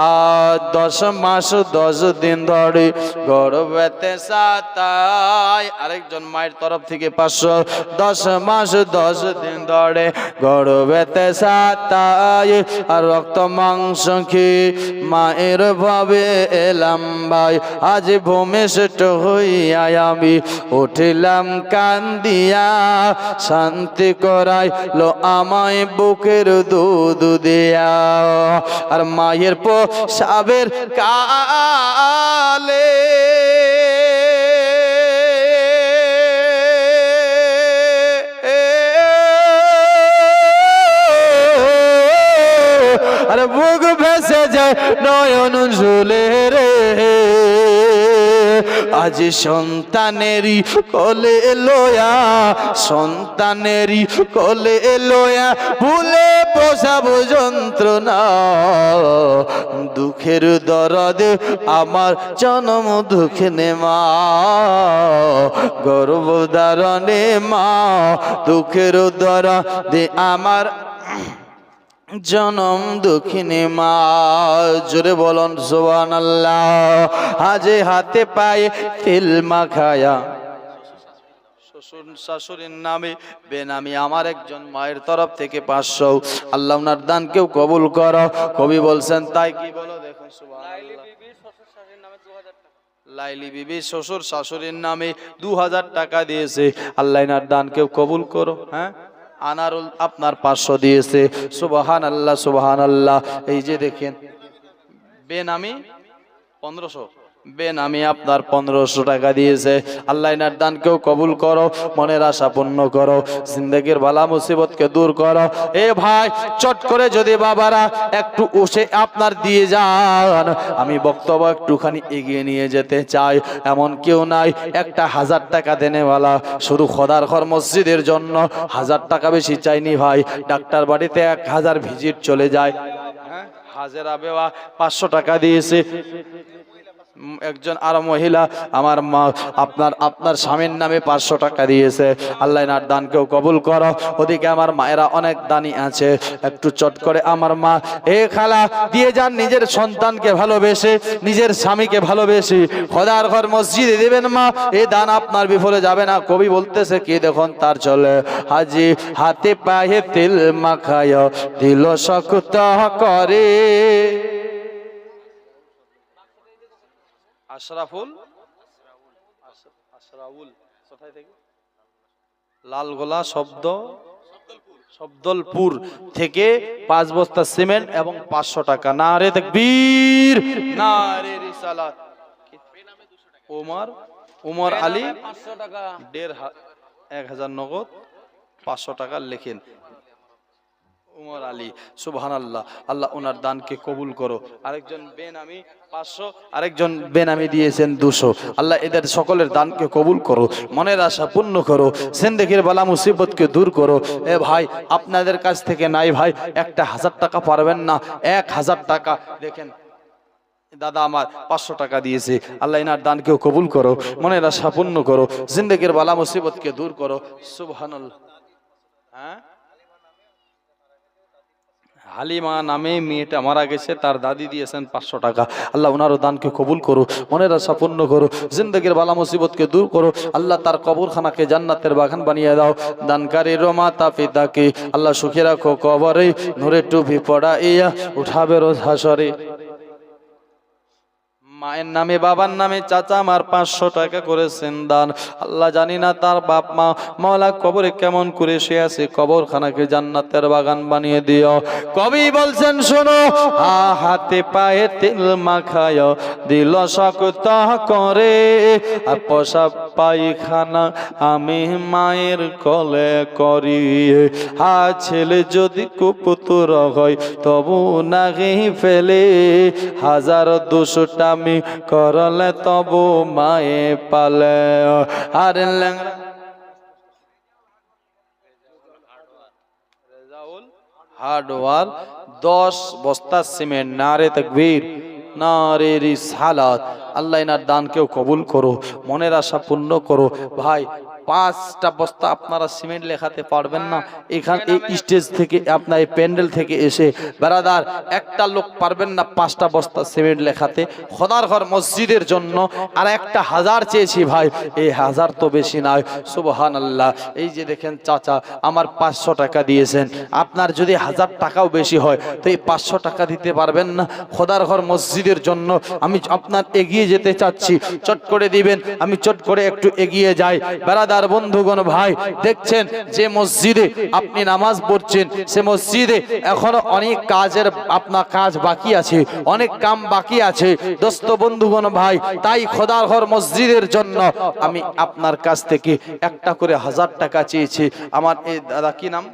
আর 10 মাস 10 দিন ধরে গর্ভেতে সাতায়। আরেকজন মায়ের তরফ থেকে 500। 10 মাস 10 দিন ধরে গর্ভেতে সাতায়, আর রক্ত মাংস খেয়ে মায়ের ভাবে এলাম ভাই। আজ ভূমিষ্ঠ হইয়া আমি উঠিলাম কান্দিয়া, শান্তি করাই লো আমায় বুকের দুধ দিয়া। আর মায়ের প্রসাবের কালে আর বুক ভেসে যায় নয়ন জুলে রে। আজ সন্তানেরই কোলে লয়া, সন্তানেরই কোলে লয়া ভুলে পোষাবো যন্ত্রণা। দুঃখের দরদ আমার জন্ম দুঃখ নে মা, গর্ভধারণে মা। দুঃখের দরদে আমার জনম দুঃখিনী মা। জোরে বলুন সুবহানাল্লাহ। আজে হাতে পায়ে তেল মাখায়া শ্বশুর শাশুড়ির নামে বেনামি আমার একজন মায়ের তরফ থেকে 500। আল্লাহ ওনার দানকেও কবুল করো। কবি বলছেন তাই কি বলো দেখুন সুবহানাল্লাহ। লাইলি বিবি শ্বশুর শাশুড়ির নামে 2,000 টাকা দিয়েছে, আল্লাহ ওনার দানকেও কবুল করো। হ্যাঁ আনারুল আপনার 500 দিয়েছে। সুবহানাল্লাহ সুবহানাল্লাহ। এই যে দেখেন বেনামি 1500, বেনামি আপনার 1500 টাকা দিয়েছে। আল্লাহ এনার দানকেও কবুল করো, মনের আশা পূর্ণ করো, জিন্দেগির বালা মুসিবতকে দূর করো। এ ভাই চট করে যদি বাবারা একটু উসে আপনার দিয়ে যান, আমি বক্তব্য একটুখানি এগিয়ে নিয়ে যেতে চাই। এমন কেউ নাই একটা 1000 টাকা দেনেওয়ালা, শুধু খোদার ঘর মসজিদের জন্য 1000 টাকা বেশি চাইনি ভাই। ডাক্তার বাড়িতে 1000 ভিজিট চলে যায়, হাজার আবেওয়া 500 টাকা দিয়েছে। একজন আর মহিলা আমার মা আপনার স্বামীর নামে 500 টাকা দিয়েছে। আল্লাহ এনার দানকেও কবুল করো। ওদিকে আমার মায়েরা অনেক দানি আছে, একটু চট করে আমার মা এ খালা দিয়ে যান, নিজের সন্তানকে ভালোবেসে, নিজের স্বামীকে ভালোবেসে খোদার ঘর মসজিদে দেবেন মা। এ দান আপনার বিফলে যাবে না। কবি বলতেছে কি দেখুন তার চলে, হাজি হাতে পায়ে তেল মাখায় দিল শক্ত করে। আশরাফুল কোথায় থেকে? লালগোলা শব্দলপুর থেকে 5 বস্তা সিমেন্ট এবং 500 টাকা। নারে তাকবীর, নারে রিসালাত। উমর আলী 500 টাকা, 1000 নগদ, 500 টাকা লেখেন উমর আলী। সুবহানাল্লাহ। আল্লাহ ওনার দানকে কবুল করো। আরেকজন বেনামি 500, আরেকজন বেনামি দিয়েছেন 200। আল্লাহ এদের সকলের দানকে কবুল করো, মনের আশা পূর্ণ করো, জিন্দেগির বালা মুসিবতকে দূর করো। এ ভাই আপনাদের কাছ থেকে নাই ভাই একটা 1000 টাকা পারবেন না? 1000 টাকা দেখেন দাদা আমার 500 টাকা দিয়েছে। আল্লাহ এনার দানকেও কবুল করো, মনের আশা পূর্ণ করো, জিন্দেগির বালা মুসিবতকে দূর করো। সুবহানাল্লাহ। হ্যাঁ, হালিমা নামে মেয়েটা মারা গেছে, তার দাদি দিয়েছেন 500 টাকা। আল্লাহ ওনারও দানকে কবুল করো, মনের আশা পূর্ণ করো, জিন্দেগির বালা মুসিবতকে দূর করো। আল্লাহ তার কবরখানাকে জান্নাতের বাগান বানিয়ে দাও। দানকারীর মাতা পিতাকে আল্লাহ সুখে রাখো, কবরে নূরের টুপি পড়াইয়া উঠাবে রোজ হাসরে। মায়ের নামে বাবার নামে চাচা আমার 500 টাকা করেছেন দান। আল্লাহ জানি না তার বাপ মা মওলা কবরে কেমন করে শুয়ে আছে, কবরখানাকে জান্নাতের বাগান বানিয়ে দিও। কবি বলছেন শোনো, হাতে পায়ে তেল মাখায় দিল শক্ত করে, আর পোষা পায়খানা আমি মায়ের কোলে করি। ছেলে যদি কুপুত্র হয় তবু নাহি ফেলে, 1200টা করলে তবু মায়ে পালে। আর হার্ডওয়ার 10 বস্তা সিমেন্ট। নারে তাকবীর, নারে রিসালাত। আল্লাহ এনার দানকেও কবুল করো, মনের আশা পূর্ণ করো। ভাই 5টা বস্তা আপনারা সিমেন্ট লেখাতে পারবেন না? এখান এই স্টেজ থেকে আপনার এই প্যান্ডেল থেকে এসে বেরাদার একটা লোক পারবেন না 5টা বস্তা সিমেন্ট লেখাতে খোদার ঘর মসজিদের জন্য? আর একটা 1000 চেয়েছি ভাই, এই 1000 তো বেশি নয়। সুবহানাল্লাহ। এই যে দেখেন চাচা আমার 500 টাকা দিয়েছেন, আপনার যদি 1000 টাকাও বেশি হয় তো এই 500 টাকা দিতে পারবেন না খোদার ঘর মসজিদের জন্য? আমি আপনার এগিয়ে যেতে চাচ্ছি, চট করে দিবেন, আমি চট করে একটু এগিয়ে যাই। বেরাদার বন্ধুগণ ভাই দেখছেন যে মসজিদে আপনি নামাজ পড়ছেন, সে মসজিদে এখনো অনেক কাজের আপনার কাজ বাকি আছে, অনেক কাম বাকি আছে দোস্ত বন্ধুগণ ভাই। তাই খোদার ঘর মসজিদের জন্য আমি আপনার কাছ থেকে একটা করে 1000 টাকা চেয়েছি। আমার এই দাদা কি নাম?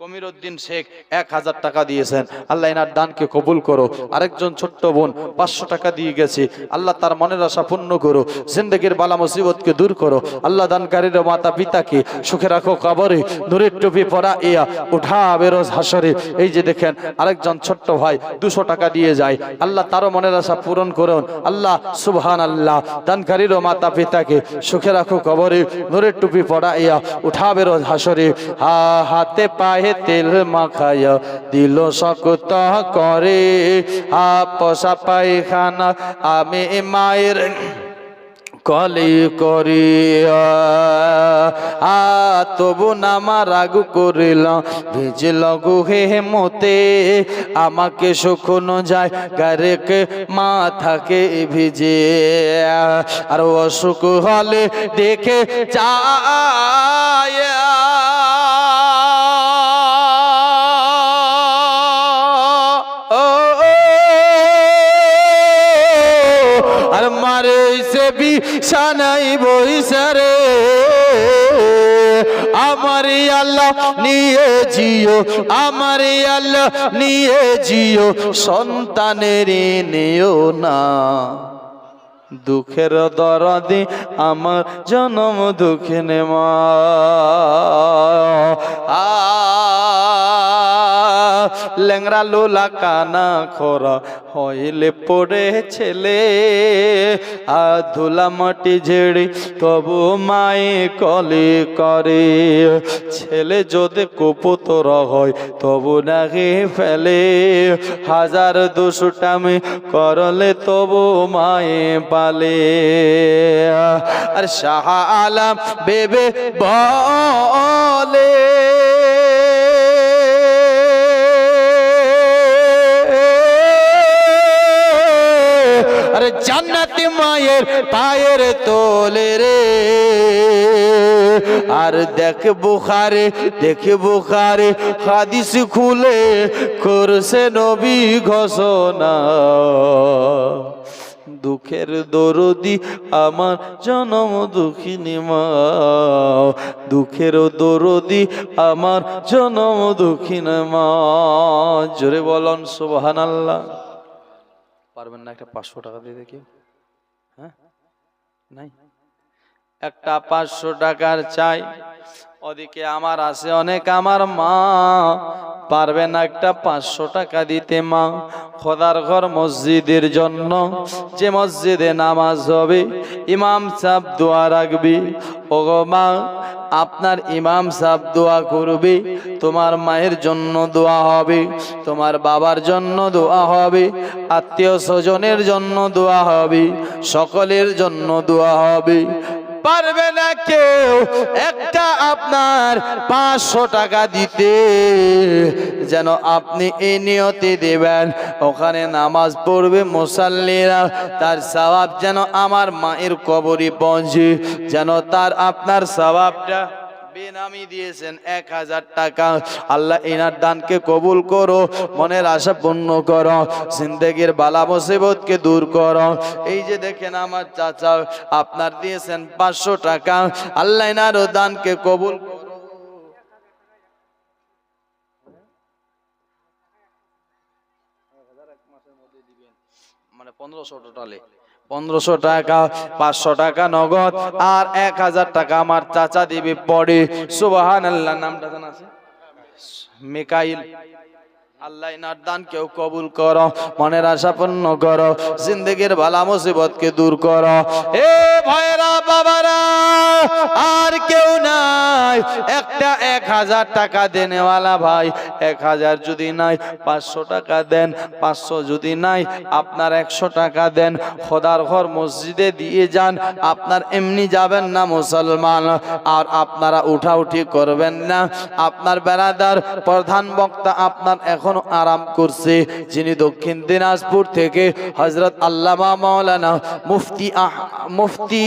কমিরউদ্দিন শেখ 1000 টাকা দিয়েছেন। আল্লাহ এনার দানকে কবুল করো। আরেকজন ছোট্ট বোন 500 টাকা দিয়ে গেছে। আল্লাহ তার মনের আশা পূর্ণ করো, জিন্দেগির বালা মুসিবতকে দূর করো। আল্লাহ দানকারীর মাতা পিতাকে সুখে রাখো, কবরে নূরের টুপি পরাইয়া উঠাবে রোজ হাসরে। এই যে দেখেন আরেকজন ছোট্ট ভাই 200 টাকা দিয়ে যায়। আল্লাহ তারও মনের আশা পূরণ করুন। আল্লাহ সুবহানাল্লাহ। দানকারীর মাতা পিতাকে সুখে রাখো, কবরে নূরের টুপি পরাইয়া উঠাবে রোজ হাসরে। হাতে পায়ে তেল মাখায়া দিল শক্ত করে, পোষা পায়খানা আমি মায়ের কলি করি। তবু নামা রাগু করিল ভিজল গুহে মতে, আমাকে শুকনো যায় গারেকে মাথাকে ভিজে। আর অসুখ হলে দেখে চায় বিছানায় বইসারে আমার আল্লাহ নিয়ে জিও, আমার আল্লাহ নিয়ে জিও, সন্তানের নেও না। দুঃখের দরদি আমার জনম দুঃখে নেমা লেংরা লোলা কানা খরা হইলে পড়ে ছেলে ধুলা মাটি ঝেড়ে তবু মায়ে কলে করে ছেলে যদি কুপুতর হয় তবু নাকি ফেলে হাজার দুষ্টামি করলে তবু মায়ে পালে আর শাহ আলম বেবে বলে জান্নাতি মায়ের পায়ের তোলে রে আর দেখে বুখারে হাদিস খুলে করছে নবী ঘোষণা দুঃখের দরদি আমার জনম দুঃখিনী মা দুঃখের দরদি আমার জনম দুঃখিনী মা জোরে বলুন সুবহানাল্লাহ। পারবেন না একটা 500 টাকা দিয়ে দেখি? হ্যাঁ নাই, একটা 500 টাকার চাই। ওদিকে আমার আছে অনেক, আমার মা পারবে না একটা 500 টাকা দিতে মা। খোদার ঘর মসজিদের জন্য, যে মসজিদে নামাজ হবে ইমাম সাহেব দোয়া রাখবি। ওগো মা, আপনার ইমাম সাহেব দোয়া করবে, তোমার মায়ের জন্য দোয়া হবে, তোমার বাবার জন্য দোয়া হবে, আত্মীয় স্বজনের জন্য দোয়া হবে, সকলের জন্য দোয়া হবে। পারবে না কেউ একটা আপনার 500 টাকা দিতে, যেন আপনি এই নিয়তে দেবেন ওখানে নামাজ পড়বে মুসাল্লিরা, তার সওয়াব যেন আমার মায়ের কবরে পৌঁছে, যেন তার আপনার সওয়াবটা বেনামি দিয়েছেন 1000 টাকা। আল্লাহ এনার দানকে কবুল করো, মনের আশা পূর্ণ করো, জিন্দেগির বালা মুসিবতকে দূর করো। এই যে দেখেন আমার চাচা আপনার দিয়েছেন 500 টাকা, আল্লাহ এনার দানকে কবুল করো। মানে 1500 টোটালে 1500 টাকা, 500 টাকা নগদ আর 1000 টাকা আমার চাচা দিবে পড়ে। সুবহানাল্লাহ। নামটা জানা আছে? মিকাইল। আল্লাহ ইনার দান কেউ কবুল করো, মনের আশা পূর্ণ করো, জিন্দেগির বালা মুসিবতকে দূর করো। এ ভাইরা বাবারা, আর কেউ নাই, একটা 1000 টাকা দেনেওয়ালা ভাই, 1000 যদি নাই 500 টাকা দেন, 500 যদি নাই আপনার 100 টাকা দেন। খোদার ঘর মসজিদে দিয়ে যান, আপনার এমনি যাবেন না মুসলমান, আর আপনারা উঠাউঠি করবেন না। আপনার বেরাদার প্রধান বক্তা আপনার এখন আরাম করছে, যিনি দক্ষিণ দিনাজপুর থেকে হযরত আল্লামা মাওলানা মুফতি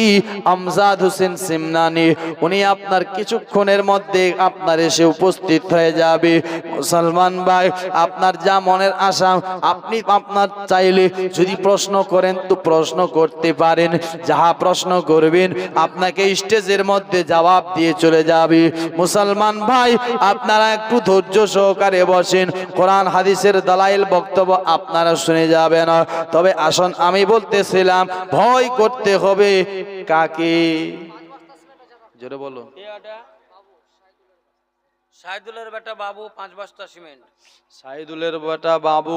আমজাদ হোসেন সিমনানি, উনি আপনার কিছুক্ষণের মধ্যে আপনার এসে উপস্থিত হয়ে যাবে। মুসলমান ভাই, আপনার যা মনের আশা আপনি আপনার চাইলে যদি প্রশ্ন করেন তো প্রশ্ন করতে পারেন, যাহা প্রশ্ন করবেন আপনাকে স্টেজের মধ্যে জবাব দিয়ে চলে যাবে। মুসলমান ভাই, আপনারা একটু ধৈর্য সহকারে বসেন, কোরআন হাদিসের দালাইল বক্তব্য আপনারা শুনে যাবেন। তবে আসুন, আমি বলতেছিলাম ভয় করতে হবে কাকে? জোরে বলো। সাইদুলের বেটা বাবু 5 বস্তা সিমেন্ট। সাইদুলের বেটা বাবু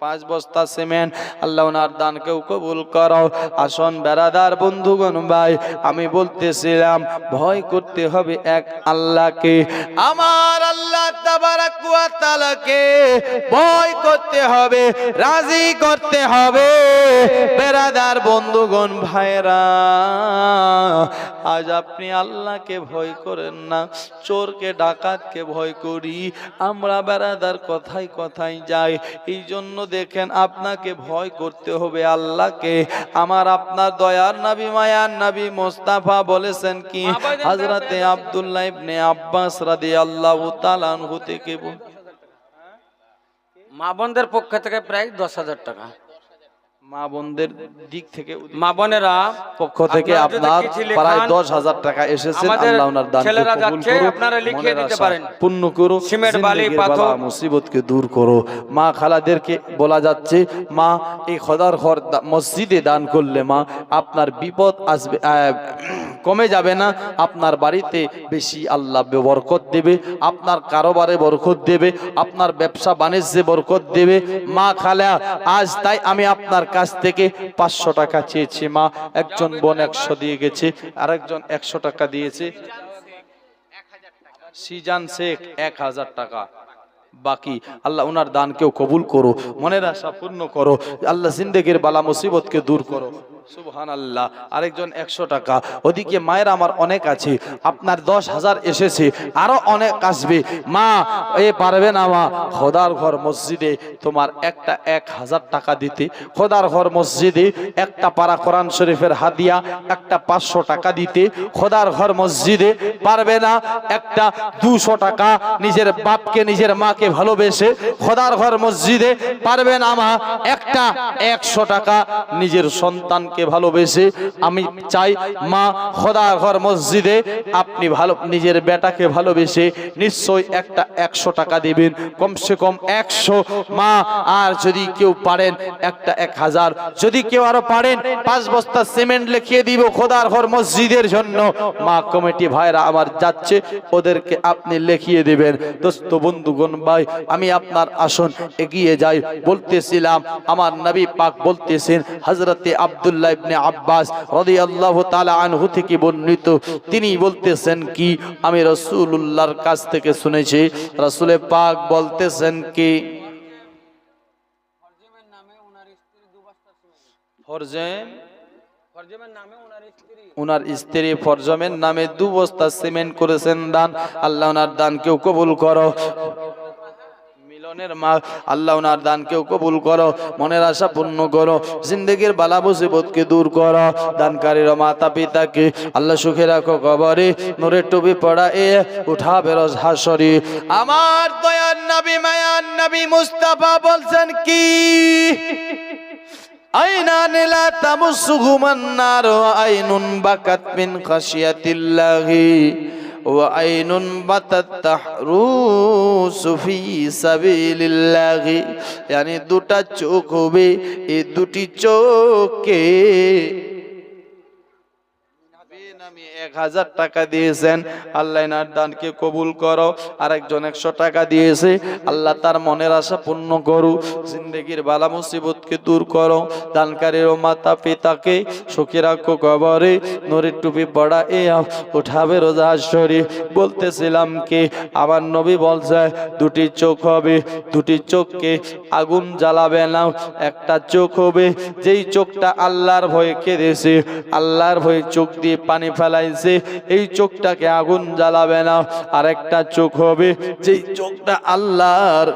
5 বস্তা সিমেন্ট। আল্লাহ ওনার দানকেও কবুল করো। আসুন বেরাদার বন্ধুগণ ভাই, আমি বলতেছিলাম ভয় করতে হবে এক আল্লাহকে, আমার আল্লাহ তাবারাক ওয়া তাআলাকে ভয় করতে হবে, রাজি করতে হবে। বেরাদার বন্ধুগণ ভাইরা, আজ আপনি আল্লাহকে ভয় করেন না, চোরকে ডাকাতকে ভয় করি আমরা। বেরাদার কথাই কথাই যাই, এই জন্য দেখেন আপনাকে ভয় করতে হবে আল্লাহকে। আমার আপনার দয়ার নবী মায়ার নবী মুস্তাফা বলেছেন কি, হযরতে আব্দুল্লাহ ইবনে আব্বাস রাদিয়াল্লাহু তাআলা আনহু থেকে মা বোনদের পক্ষ থেকে প্রায় 10,000 টাকা। মা বোনদের দিক থেকে মা বোনেরা পক্ষ থেকে আপনারা যদি আপনার চিঠি লেখান, প্রায় 10,000 টাকা এসেছে। আমাদের আল্লাহ ওনার দানকে ছেলেরা কবুল যাচ্ছে, করো, আপনারা লিখিয়ে মনের দিতে আশা পারেন। পূর্ণ করো, সিমেন্ট, বালি, জিন্দেগির পাথর। বালা মুসিবতকে দূর করো। মা খালাদেরকে বলা যাচ্ছে, মা এই খোদার ঘর মসজিদে দান করলে মা আপনার বিপদ আসবে, কমে যাবে না, আপনার বাড়িতে বেশি আল্লাহ বরকত দেবে, আপনার কারোবারে বরকত দেবে, আপনার ব্যবসা বাণিজ্যে বরকত দেবে। মা খালা আজ তাই আমি আপনার কাছ থেকে 500 টাকা চেয়েছি মা। একজন বোন 100 দিয়ে গেছে, আরেকজন 100 টাকা দিয়েছে। সিজান শেখ 1000 টাকা বাকি। আল্লাহ ওনার দানকেও কবুল করো, মনের আশা পূর্ণ করো, আল্লাহ জিন্দেগির বালা মুসিবতকে দূর করো। সুবহানাল্লাহ। আরেকজন 100 টাকা। ওদিকে মায়ের আমার অনেক আছে, আপনার 10,000 এসেছে, আরো অনেক আসবে। মা এ পারবে না মা, খোদার ঘর মসজিদে তোমার একটা 1000 টাকা দিতে, খোদার ঘর মসজিদে একটা পারা কোরআন শরীফের হাদিয়া, একটা 500 টাকা দিতে, খোদার ঘর মসজিদে পারবে না একটা 200 টাকা নিজের বাপকে নিজের মাকে ভালোবেসে, খোদার ঘর মসজিদে পারবে না মা একটা 100 টাকা নিজের সন্তানকে ভালোবেসে। আমি চাই মা খোদার ঘর মসজিদে আপনি ভালো নিজের বেটাকে ভালোবেসে নিশ্চয়ই একটা 100 টাকা দিবেন, কমসে কম 100 মা। আর যদি কেউ পারেন একটা 1000, যদি কেউ আরো পারেন 5 বস্তা সিমেন্ট লিখিয়ে দিব খোদার ঘর মসজিদের জন্য। মা কমিটি ভাইরা আমার যাচ্ছে, ওদেরকে আপনি লিখিয়ে দিবেন। দোস্ত বন্ধুগণ ভাই, আমি আপনার আসন এগিয়ে যাই। বলতেছিলাম আমার নবী পাক বলতেছেন, হযরতে আব্দুল্লাহ ইবনে আব্বাস রাদিয়াল্লাহু তাআলা আনহু থেকে বর্ণিত, তিনি বলতেছেন কি, আমি রাসূলুল্লাহর কাছ থেকে শুনেছি, রাসূলে পাক বলতেছেন কি, ওনার স্ত্রী ফরজমের নামে 2 বস্তা সিমেন্ট করেছেন দান। আল্লাহ ওনার দানকেও কবুল করো। মিলনের মা, আল্লাহ ওনার দানকেও কবুল করো, মনের আশা পূর্ণ করো, জিন্দেগির বালা মুসিবতকে দূর করো। দানকারীর মাতা পিতাকে আল্লাহ সুখে রাখো, কবরে নূরের টুপি পড়ায়ে উঠাবে রোজ হাসরে। আমার দয়ার নবী মায়ার নবী মুস্তাফা বলছেন কি, আইনান লা তামুসুহুমান নার ওয়া আইনুন বাকাত মিন খাশিয়াতিল্লাহি ওয়া আইনুন বাতাত তাহরুসু ফি সাবিলিল্লাহি। yani দুটা চোখ হবে, এই দুটি চোখকে আমি 1000 টাকা দিয়েছেন, আল্লাহ এনার দানকে কবুল করো। আরেকজন 100 টাকা দিয়েছে, আল্লাহ তার মনের আশা পূর্ণ করো, জিন্দেগির বালা মুসিবতকে দূর করো। দানকারীর মাতা পিতাকে সুখে রাখো, কবরে নূরের টুপি পড়ায়ে উঠাবে রোজ হাসরে। বলতেছিলাম কি, আমার নবী বলছে দুটি চোখ হবে, দুটি চোখকে আগুন জ্বালাবে না। একটা চোখ হবে যেই চোখটা আল্লাহর ভয়ে কেঁদেছে, আল্লাহর ভয়ে চোখ দিয়ে পানি ফেলাইছে, এই চোখটাকে আগুন জ্বালাবে না। আর একটা চোখ হবে যেই চোখটা আল্লাহর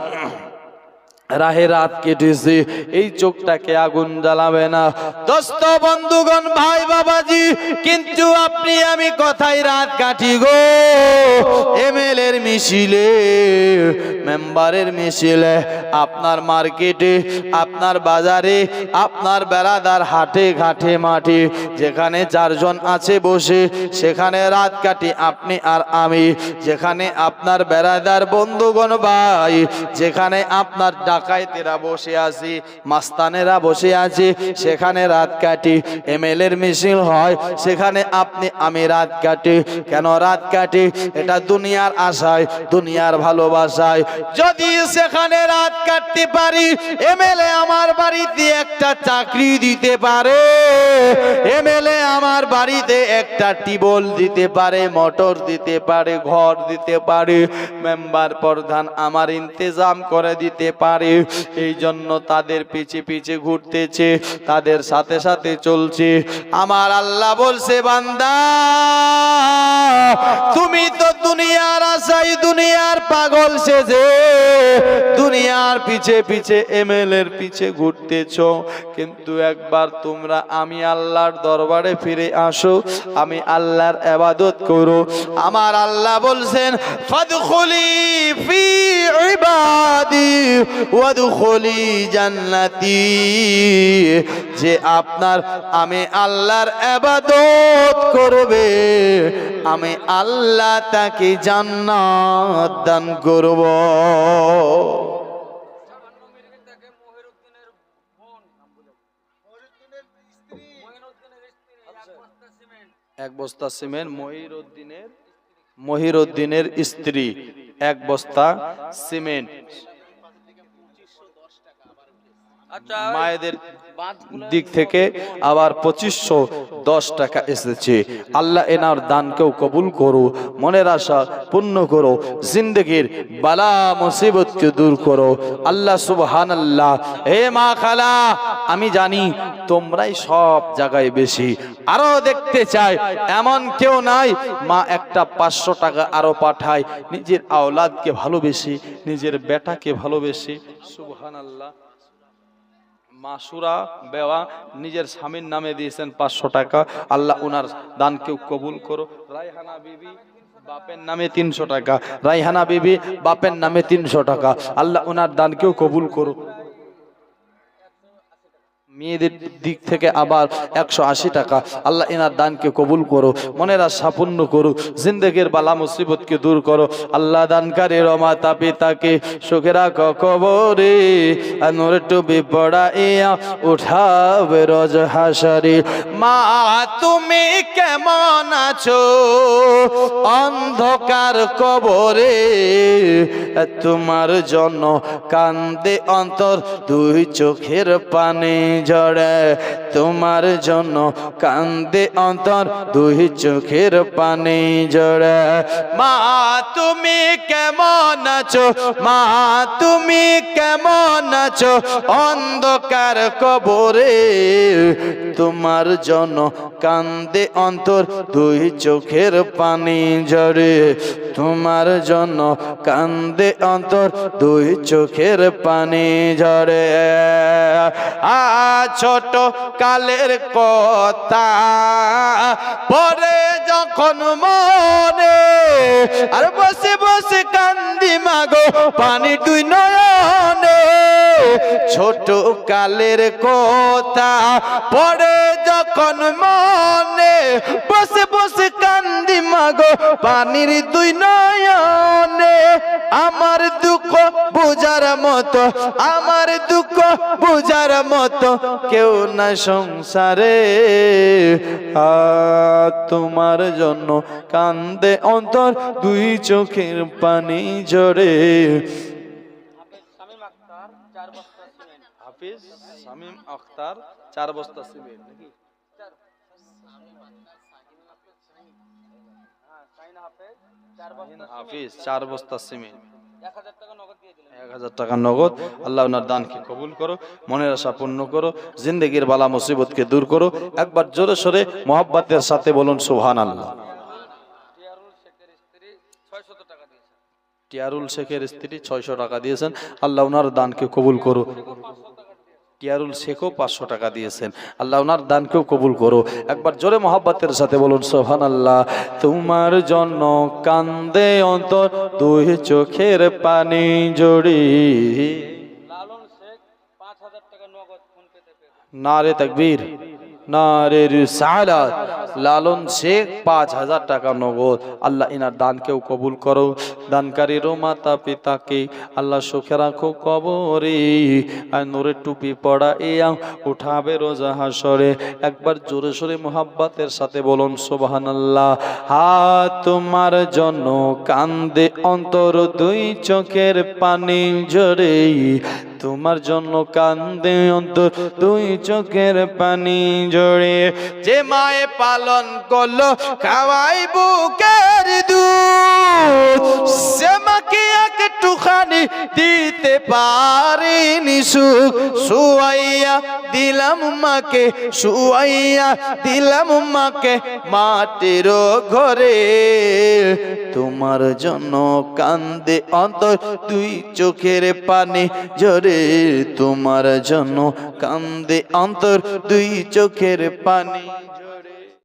রাহে রাত কেটেছে, এই চোখটাকে আগুন জ্বালাবে না। দোস্ত বন্ধুগণ ভাই বাবাজি, কিন্তু আপনি আমি কোথায় রাত কাটি গো? এমএলএর মিছিলে, মেম্বারের মিছিলে, আপনার মার্কেটে, আপনার বাজারে, আপনার বেড়াদার হাটে ঘাটে মাঠে, যেখানে 4 জন আছে বসে, সেখানে রাত কাটি আপনি আর আমি। যেখানে আপনার বেড়াদার বন্ধুগণ ভাই, যেখানে আপনার ডাকাইতেরা বসে আছে, মাস্তানেরা বসে আছে, সেখানে রাত কাটি। এমএলএর মিছিল হয়, সেখানে আপনি আমি রাত কাটি। কেন রাত কাটি? এটা দুনিয়ার আশায়, দুনিয়ার ভালোবাসায়। যদি সেখানে রাত কাটতে পারি, এমএলএ আমার বাড়িতে একটা চাকরি দিতে পারে, এমএলএ আমার বাড়িতে একটা টিবল দিতে পারে, মোটর দিতে পারে, ঘর দিতে পারে, মেম্বার প্রধান আমার ইন্তজাম করে দিতে পারে। এই জন্য তাদের পিছে পিছে ঘুরতেছে, তাদের সাথে সাথে চলছে। আমার আল্লাহ বলছে, বান্দা তুমি তো দুনিয়ার আশায়, দুনিয়ার পাগল সেজে দুনিয়ার পিছে পিছে এমএলএর পিছে ঘুরতেছো, কিন্তু একবার তোমরা আমি আল্লাহর দরবারে ফিরে আসো, আমি আল্লাহর ইবাদত করো। আমার আল্লাহ বলছেন, ফাদখুলি ফি ইবাদি ওয়াদখুলি জান্নাতি, যে আপনার আমি আল্লাহর ইবাদত করবে আমি আল্লাহ তাকে জান্নাত দান করব। এক বস্তা সিমেন্ট মহিরুদ্দিনের স্ত্রী, এক বস্তা সিমেন্ট। আচ্ছা মায়েদের দিক থেকে আবার 2510 টাকা এসেছে। আল্লাহ এনার দানকেও কবুল করো, মনের আশা পূর্ণ করো, জিন্দগির বালা মুসিবতকে দূর করো। আল্লাহ সুবহানাল্লাহ। হে মা খালা, আমি জানি তোমরাই সব জায়গায় বেশি, আরো দেখতে চাই এমন কেউ নাই মা একটা 500 টাকা আরো পাঠায় নিজের আওলাদকে ভালোবেসে, নিজের বেটাকে ভালোবেসে। সুবহানাল্লাহ। মাসুরা বেওয়া নিজের স্বামীর নামে দিয়েছেন 500 টাকা। আল্লাহ ওনার দানকেও কবুল করো। রায়হানা বিবি বাপের নামে 300 টাকা, রায়হানা বিবি বাপের নামে 300 টাকা। আল্লাহ ওনার দানকেও কবুল করো। মেয়েদের দিক থেকে আবার 180 টাকা। আল্লাহ এনার দানকে কবুল করো, মনের আশা পূর্ণ করো, জিন্দেগির বালা মুসিবতকে দূর করো। আল্লাহ দানকারীর মাতা পিতাকে সুখে রাখো কবরে, নূর টুপি পড়াইয়া উঠাবে রোজ হাশরে। মা তুমি কেমন আছো অন্ধকার কবরে, তোমার জন্য কান্দে অন্তর দুই চোখের পানি ঝরে, তোমার জন্য কান্দে অন্তর দুই চোখের পানি ঝরে। মা তুমি কেমন আছো, মা তুমি কেমন আছো অন্ধকার কবরে, তোমার জন্য কান্দে অন্তর দুই চোখের পানি ঝরে, তোমার জন্য কান্দে অন্তর দুই চোখের পানি ঝরে। ছোট কালের কথা পরে যখন মনে, আর বসে বসে কান্দি মাগো পানি দুই নয়নে। ছোট কালের কথা পরে যখন মনে, বসে বসে কান্দি মাগো পানির দুই নয়নে। আমার দুঃখ বুঝার মতো, আমার দুঃখ বুঝার মতো কেউ না সংসারে, তোমার জন্য কান্দে অন্তর দুই চোখের পানি ঝরে। হাফিজ শামীম আখতার 4 বস্তা সিমেন্ট নাকি? হাফিজ 4 বস্তা সিমেন্ট, 1000 টাকা নগদ। আল্লাহ ওনার দানকে কবুল করো, মনের আশা পূর্ণ করো, জিন্দেগির বালা মুসিবতকে দূর করো। একবার জোরে সোরে মোহাব্বতের সাথে বলুন সুবহানাল্লাহ। টিয়ারুল শেখের স্ত্রী 600 টাকা দিয়েছেন। আল্লাহ ওনার দানকে কবুল করো। টিয়ারুল শেখও 500 টাকা দিয়েছেন। আল্লাহ ওনার দানকেও কবুল করো। একবার জোরে মোহাব্বতের সাথে বলুন সুবহানাল্লাহ। তোমার জন্য কান্দে অন্তর দুই চোখের পানি ঝরে। লালন শেখ 5000 টাকা নগদ ফোন পেতে পেয়েছে। নারে তাকবীর, নারে রিসালাত। লালন শেখ 5000 টাকা নগদ। আল্লাহ ইনার দানকেও কবুল করো, দানকারীরও মাতা পিতাকে আল্লাহ সুখে রাখো কবরে, আর নূরের টুপি পড়া ইয়া উঠাবে রোজ হাশরে। একবার জোরে সোরে মোহাব্বতের সাথে বলুন সুবহানাল্লাহ। হাত তোমার জন্য কান্দে অন্তর দুই চোখের পানি ঝরে, তোমার জন্য কান্দে অন্তর দুই চোখের পানি ঝরে। যে মায়ে পালন করলো খাওয়াই বুকের দুধ, সে মাকে একটুখানি দিতে পারিনি সুখ, শুয়াইয়া দিলাম মাকে, শুয়াইয়া দিলাম মাকে মাটির ঘরে। তোমার জন্য কান্দে অন্তর দুই চোখের পানি ঝরে, তোমার জন্য কান্দে অন্তর দুই চোখের পানি ঝরে।